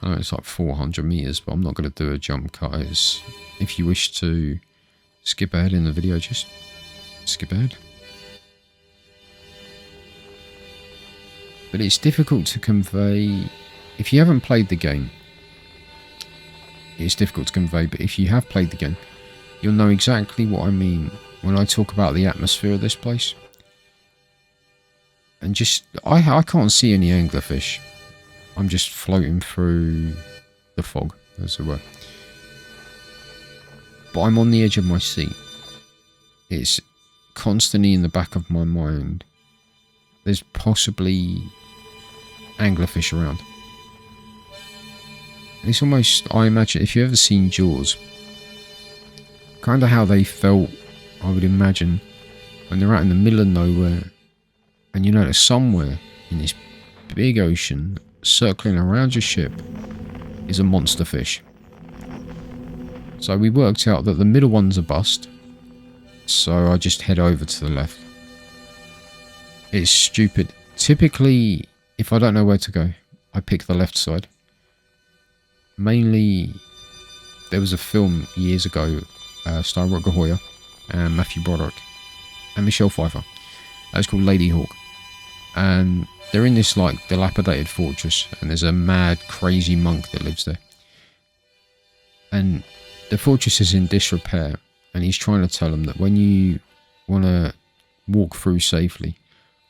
I know it's like 400 meters, but I'm not going to do a jump cut. If you wish to skip ahead in the video, just skip ahead. But it's difficult to convey. If you haven't played the game, it's difficult to convey, but if you have played the game, you'll know exactly what I mean when I talk about the atmosphere of this place. And just, I can't see any anglerfish. I'm just floating through the fog, as it were. But I'm on the edge of my seat. It's constantly in the back of my mind. There's possibly anglerfish around. It's almost, I imagine, if you've ever seen Jaws, kind of how they felt, I would imagine, when they're out in the middle of nowhere, and you know that somewhere in this big ocean, circling around your ship, is a monster fish. So we worked out that the middle one's a bust, so I just head over to the left. It's stupid. Typically, if I don't know where to go, I pick the left side. Mainly, there was a film years ago, starring Rutger Hauer and Matthew Broderick and Michelle Pfeiffer. It's called Lady Hawk. And they're in this like dilapidated fortress, and there's a mad, crazy monk that lives there. And the fortress is in disrepair, and he's trying to tell them that when you want to walk through safely,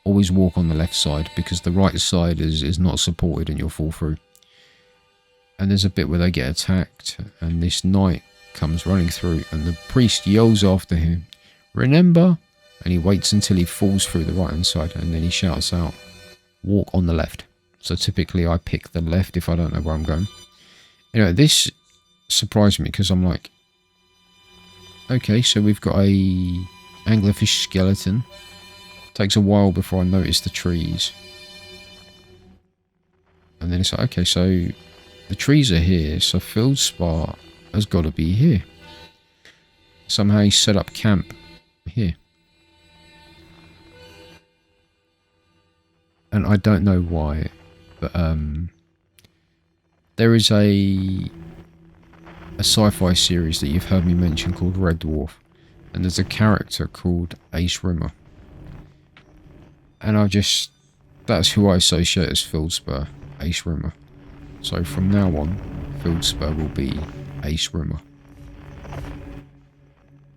always walk on the left side, because the right side is not supported and you'll fall through. And there's a bit where they get attacked, and this knight comes running through, and the priest yells after him, "Remember?" And he waits until he falls through the right hand side, and then he shouts out, "Walk on the left." So typically I pick the left if I don't know where I'm going. Anyway, this surprised me because I'm like, okay, so we've got a anglerfish skeleton. Takes a while before I notice the trees. And then it's like, okay, so the trees are here, so Feldspar has got to be here. Somehow he set up camp here. And I don't know why, but there is a sci-fi series that you've heard me mention called Red Dwarf, and there's a character called Ace Rimmer, and that's who I associate as Feldspar, Ace Rimmer. So from now on, Feldspar will be Ace Rimmer.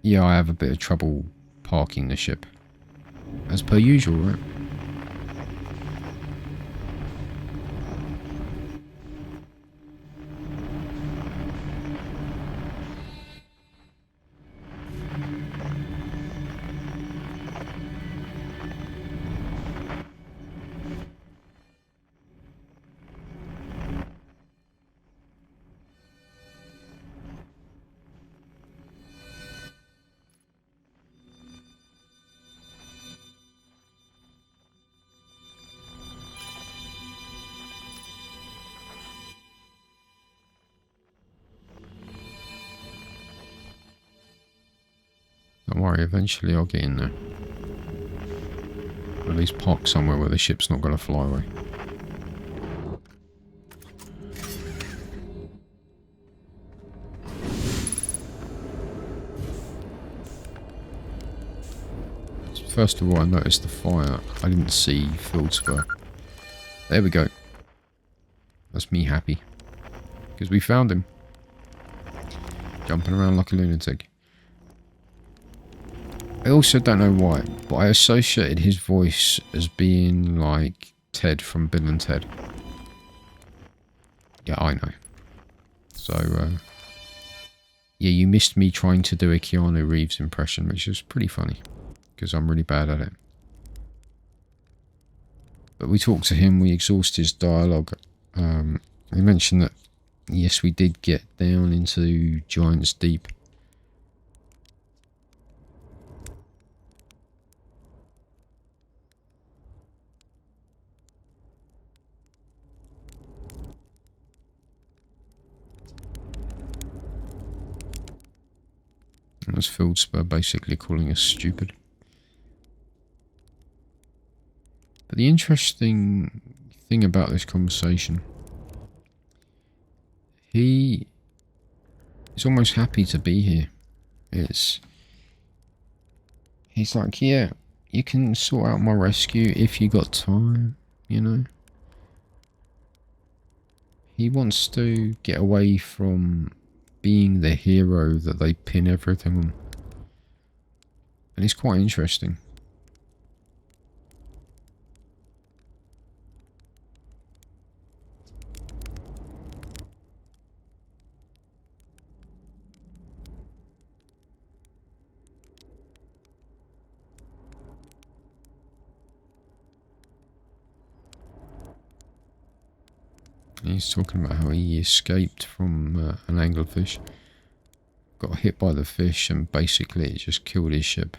Yeah, I have a bit of trouble parking the ship, as per usual, right? Don't worry, eventually I'll get in there. Or at least park somewhere where the ship's not going to fly away. First of all, I noticed the fire. I didn't see Feldspar. There we go. That's me happy. Because we found him. Jumping around like a lunatic. I also don't know why, but I associated his voice as being like Ted from Bill and Ted. Yeah, I know. So, yeah, you missed me trying to do a Keanu Reeves impression, which is pretty funny, because I'm really bad at it. But we talked to him, we exhausted his dialogue. He mentioned that, yes, we did get down into Giant's Deep. And that's Feldspar basically calling us stupid. But the interesting thing about this conversation He is almost happy to be here. He's like, yeah, you can sort out my rescue if you got time, you know. He wants to get away from being the hero that they pin everything on. And it's quite interesting. He's talking about how he escaped from an anglerfish. Got hit by the fish and basically it just killed his ship.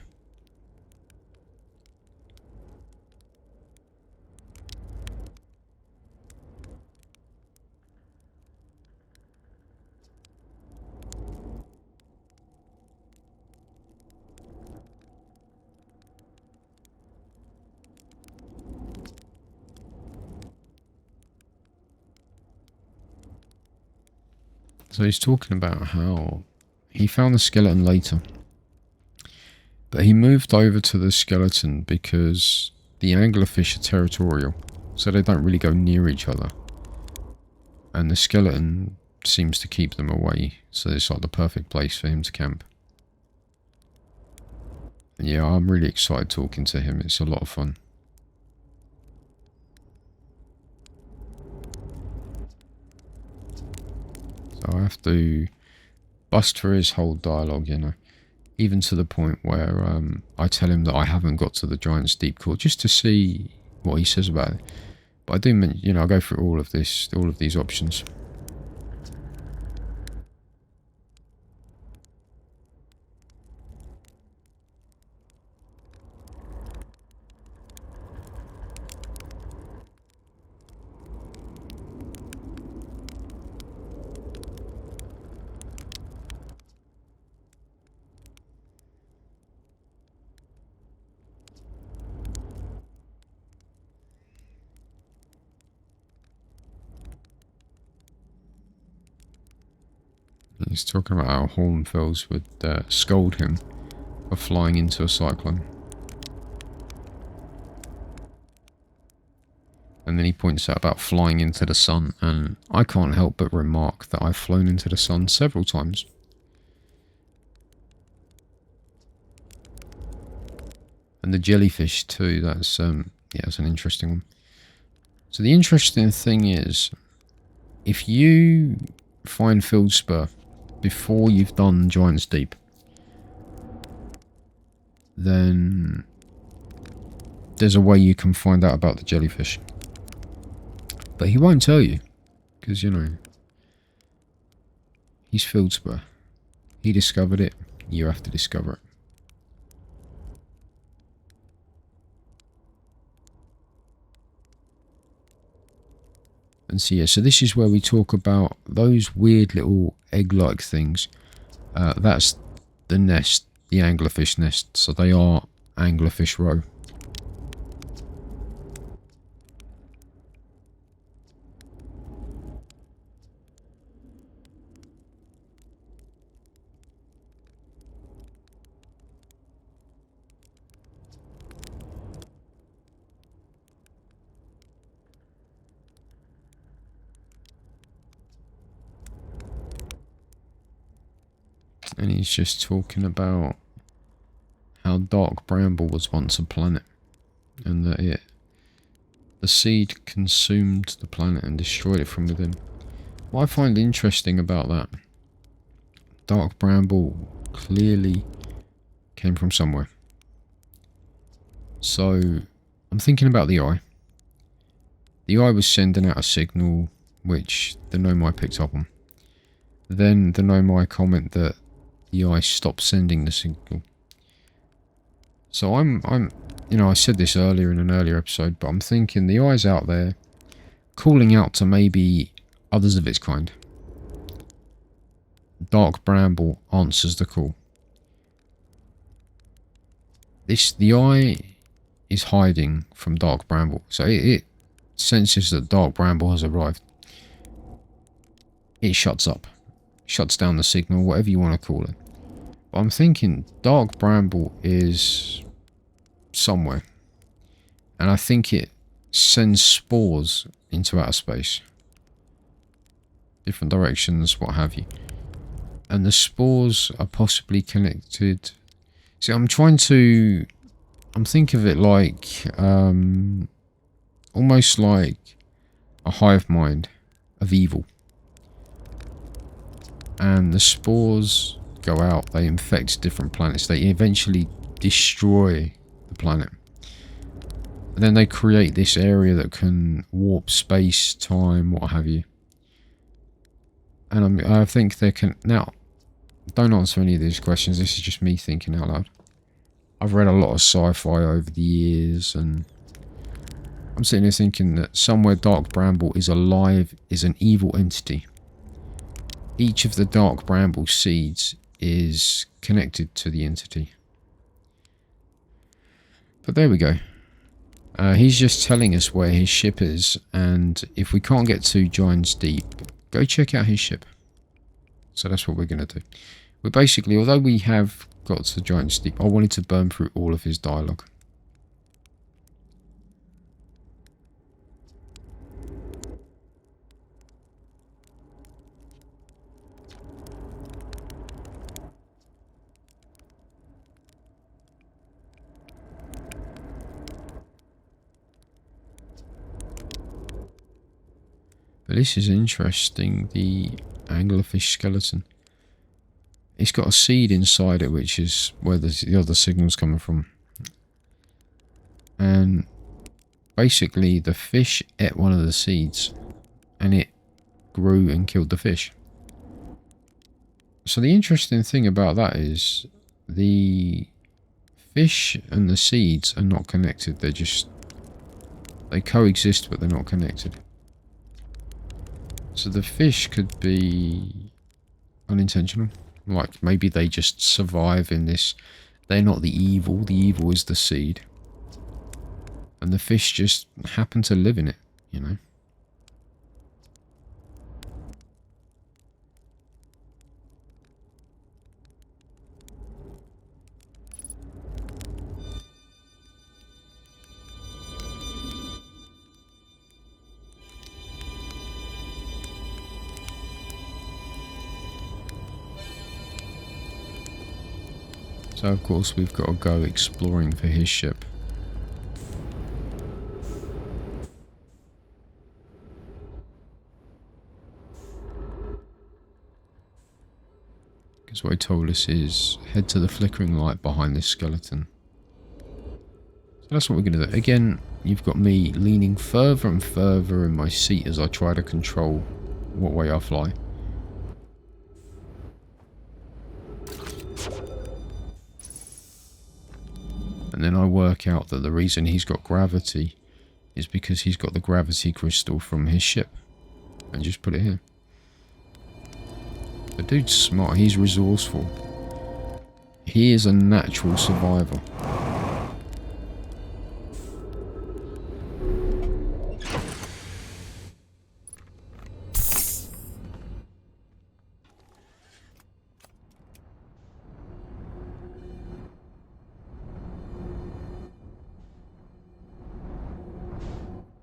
So he's talking about how he found the skeleton later. But he moved over to the skeleton because the anglerfish are territorial. So they don't really go near each other. And the skeleton seems to keep them away. So it's like the perfect place for him to camp. And yeah, I'm really excited talking to him. It's a lot of fun. So I have to bust through his whole dialogue, you know. Even to the point where I tell him that I haven't got to the Giant's Deep Core just to see what he says about it. But I do, you know, I go through all of these options. He's talking about how Hornfells would scold him for flying into a cyclone. And then he points out about flying into the sun, and I can't help but remark that I've flown into the sun several times. And the jellyfish too, that's yeah, that's an interesting one. So the interesting thing is, if you find Fieldspur before you've done Giant's Deep, then there's a way you can find out about the jellyfish. But he won't tell you, because, you know, he's Fieldspur. He discovered it, you have to discover it. And so, yeah, so this is where we talk about those weird little egg-like things. That's the nest, the anglerfish nest. So they are anglerfish roe. And he's just talking about how Dark Bramble was once a planet, and that the seed consumed the planet and destroyed it from within. What I find interesting about that, Dark Bramble clearly came from somewhere. So I'm thinking about the eye. The eye was sending out a signal which the Nomai picked up on. Then the Nomai comment that the eye stopped sending the signal. So I'm, you know, I said this earlier in an earlier episode, but I'm thinking the eye's out there calling out to maybe others of its kind. Dark Bramble answers the call. The eye is hiding from Dark Bramble, so it senses that Dark Bramble has arrived. it shuts up. Shuts down the signal, whatever you want to call it. But I'm thinking Dark Bramble is somewhere. And I think it sends spores into outer space. Different directions, what have you. And the spores are possibly connected. See, I'm thinking of it like, almost like a hive mind of evil. And the spores go out, they infect different planets, they eventually destroy the planet. And then they create this area that can warp space, time, what have you. And I think they can... Now, don't answer any of these questions, this is just me thinking out loud. I've read a lot of sci-fi over the years, and I'm sitting here thinking that somewhere Dark Bramble is alive, is an evil entity. Each of the Dark Bramble seeds is connected to the entity. But there we go. He's just telling us where his ship is, and if we can't get to Giant's Deep, go check out his ship. So that's what we're going to do. We're basically, although we have got to Giant's Deep, I wanted to burn through all of his dialogue. But this is interesting, the anglerfish skeleton. It's got a seed inside it, which is where the other signal's coming from. And basically the fish ate one of the seeds, and it grew and killed the fish. So the interesting thing about that is the fish and the seeds are not connected, they coexist but they're not connected. So the fish could be unintentional. Like, maybe they just survive in this. They're not the evil is the seed. And the fish just happen to live in it, you know. So of course we've got to go exploring for his ship. Because what he told us is head to the flickering light behind this skeleton. So that's what we're going to do. Again, you've got me leaning further and further in my seat as I try to control what way I fly. And then I work out that the reason he's got gravity is because he's got the gravity crystal from his ship. And just put it here. The dude's smart, he's resourceful. He is a natural survivor.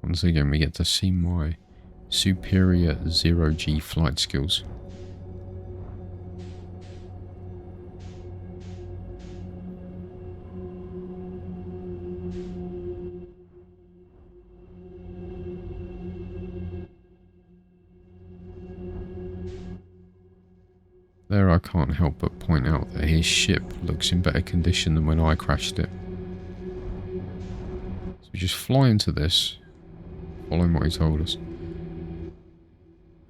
Once again, we get to see my superior zero-G flight skills. There, I can't help but point out that his ship looks in better condition than when I crashed it. So we just fly into this, following what he told us.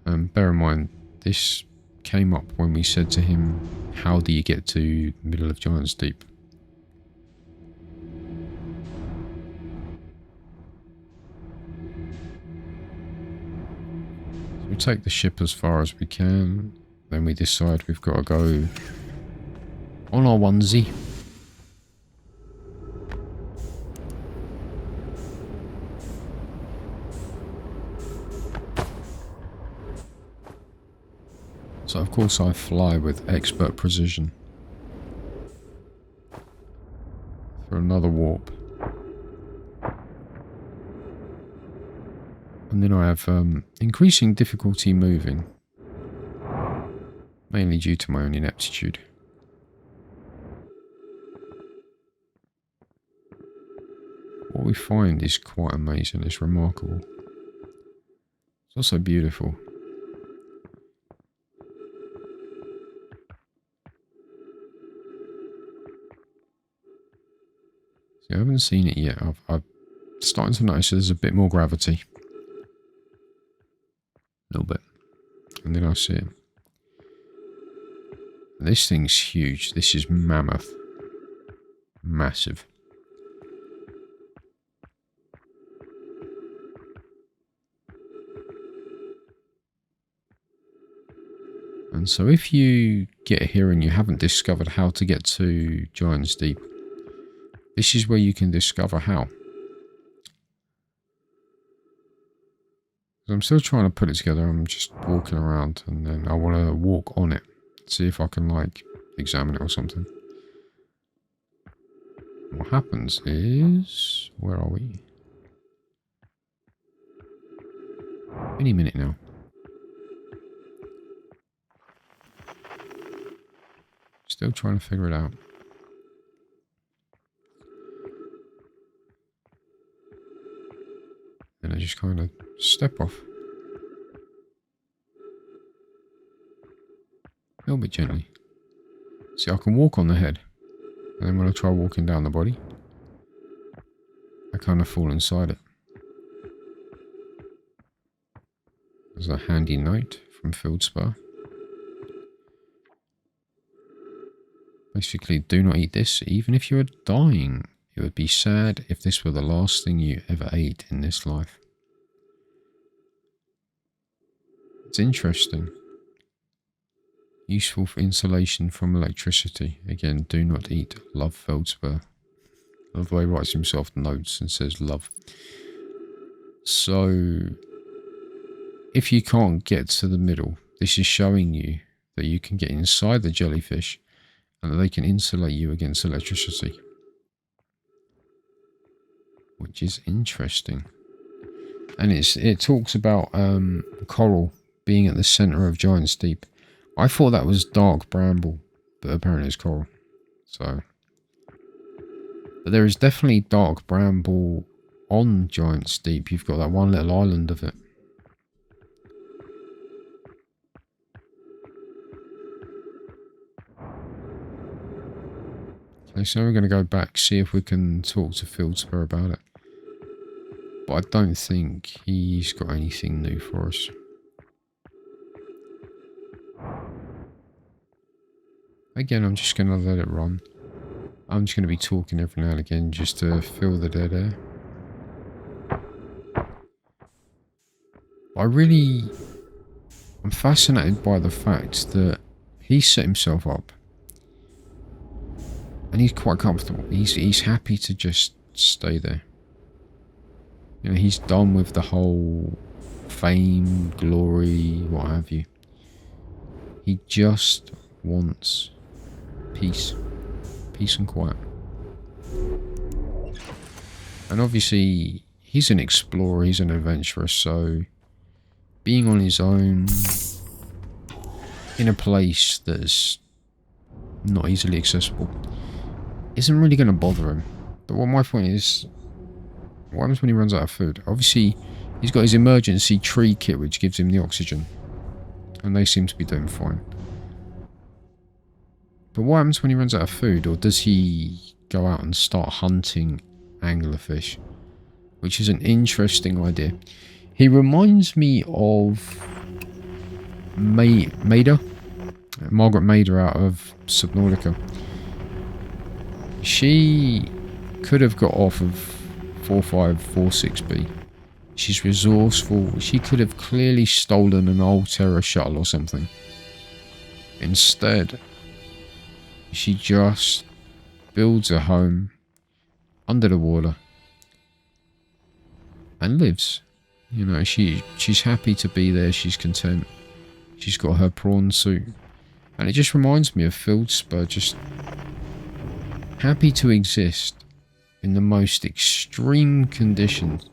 Bear in mind, this came up when we said to him, how do you get to the middle of Giant's Deep? So we take the ship as far as we can, then we decide we've got to go on our onesie. course I fly with expert precision. For another warp. And then I have increasing difficulty moving. Mainly due to my own ineptitude. What we find is quite amazing, it's remarkable. It's also beautiful. See, I haven't seen it yet. I'm starting to notice there's a bit more gravity. A little bit. And then I see it. This thing's huge. This is mammoth. Massive. And so if you get here and you haven't discovered how to get to Giant's Deep, this is where you can discover how. I'm still trying to put it together. I'm just walking around and then I want to walk on it. See if I can, like, examine it or something. What happens is... Where are we? Any minute now. Still trying to figure it out. Then I just kind of step off. A little bit gently. See, I can walk on the head. And then when I try walking down the body, I kind of fall inside it. There's a handy note from Fieldspar. Basically, do not eat this, even if you are dying. It would be sad if this were the last thing you ever ate in this life. It's interesting. Useful for insulation from electricity. Again, do not eat. Love, Feldspar. Love the way he writes himself notes and says love. So, if you can't get to the middle, this is showing you that you can get inside the jellyfish and that they can insulate you against electricity. Which is interesting. And it talks about coral being at the centre of Giant's Deep. I thought that was Dark Bramble, but apparently it's coral. So, but there is definitely Dark Bramble on Giant's Deep. You've got that one little island of it. Okay, so we're going to go back, see if we can talk to Fieldspar about it. But I don't think he's got anything new for us. Again, I'm just going to let it run. I'm just going to be talking every now and again just to fill the dead air. I'm fascinated by the fact that he set himself up. And he's quite comfortable. He's happy to just stay there. You know, he's done with the whole fame, glory, what have you. He just wants peace. Peace and quiet. And obviously, he's an explorer, he's an adventurer, so being on his own in a place that's not easily accessible isn't really going to bother him. But what my point is, what happens when he runs out of food? Obviously, he's got his emergency tree kit, which gives him the oxygen. And they seem to be doing fine. But what happens when he runs out of food? Or does he go out and start hunting anglerfish? Which is an interesting idea. He reminds me of Maida. Margaret Maida out of Subnautica. She could have got off of 4546B. She's resourceful. She could have clearly stolen an old Terra shuttle or something. Instead, she just builds a home under the water and lives. You know, she's happy to be there. She's content. She's got her prawn suit. And it just reminds me of Feldspar, just happy to exist in the most extreme conditions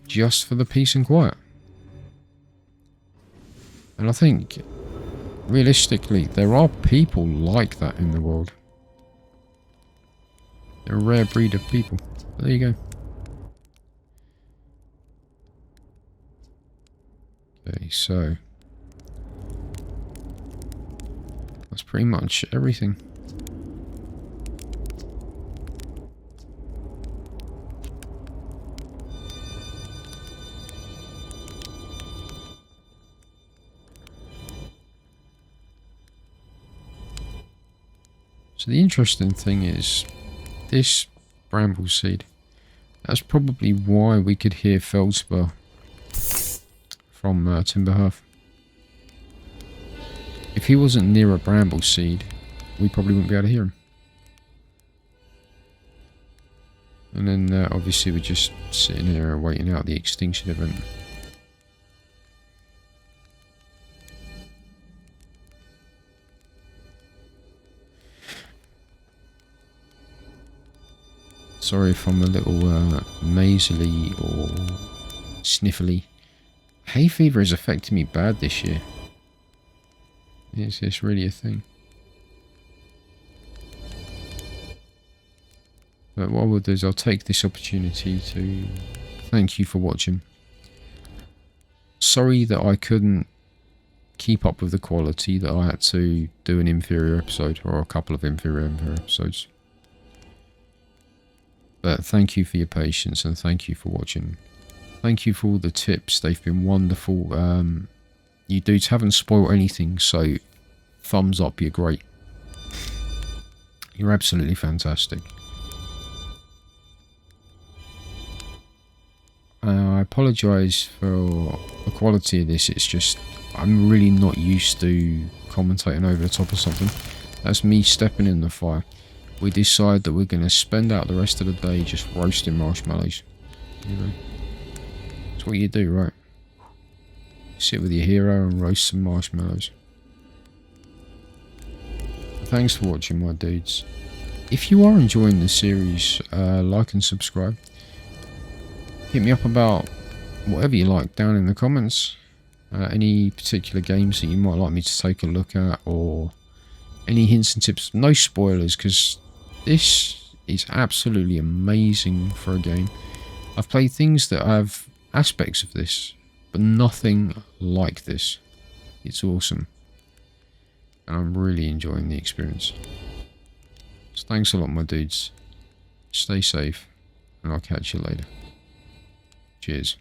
just for the peace and quiet. And I think, realistically, there are people like that in the world. They're a rare breed of people. But there you go. Okay, so that's pretty much everything. So the interesting thing is, this bramble seed, that's probably why we could hear Feldspar from Timberhearth. If he wasn't near a bramble seed, we probably wouldn't be able to hear him. And then obviously we're just sitting here waiting out the extinction event. Sorry if I'm a little nasally or sniffly. Hay fever is affecting me bad this year. Is this really a thing? But what I will do is I'll take this opportunity to thank you for watching. Sorry that I couldn't keep up with the quality, that I had to do an inferior episode or a couple of inferior episodes. But thank you for your patience and thank you for watching. Thank you for all the tips. They've been wonderful. You dudes haven't spoiled anything, so thumbs up, you're great. You're absolutely fantastic. I apologise for the quality of this. It's just, I'm really not used to commentating over the top of something. That's me stepping in the fire. We decide that we're going to spend out the rest of the day just roasting marshmallows. You know, that's what you do, right? Sit with your hero and roast some marshmallows. Thanks for watching, my dudes. If you are enjoying the series, like and subscribe. Hit me up about whatever you like down in the comments. Any particular games that you might like me to take a look at, or any hints and tips. No spoilers, because this is absolutely amazing for a game. I've played things that have aspects of this, but nothing like this. It's awesome. And I'm really enjoying the experience. So thanks a lot, my dudes. Stay safe, and I'll catch you later. Cheers.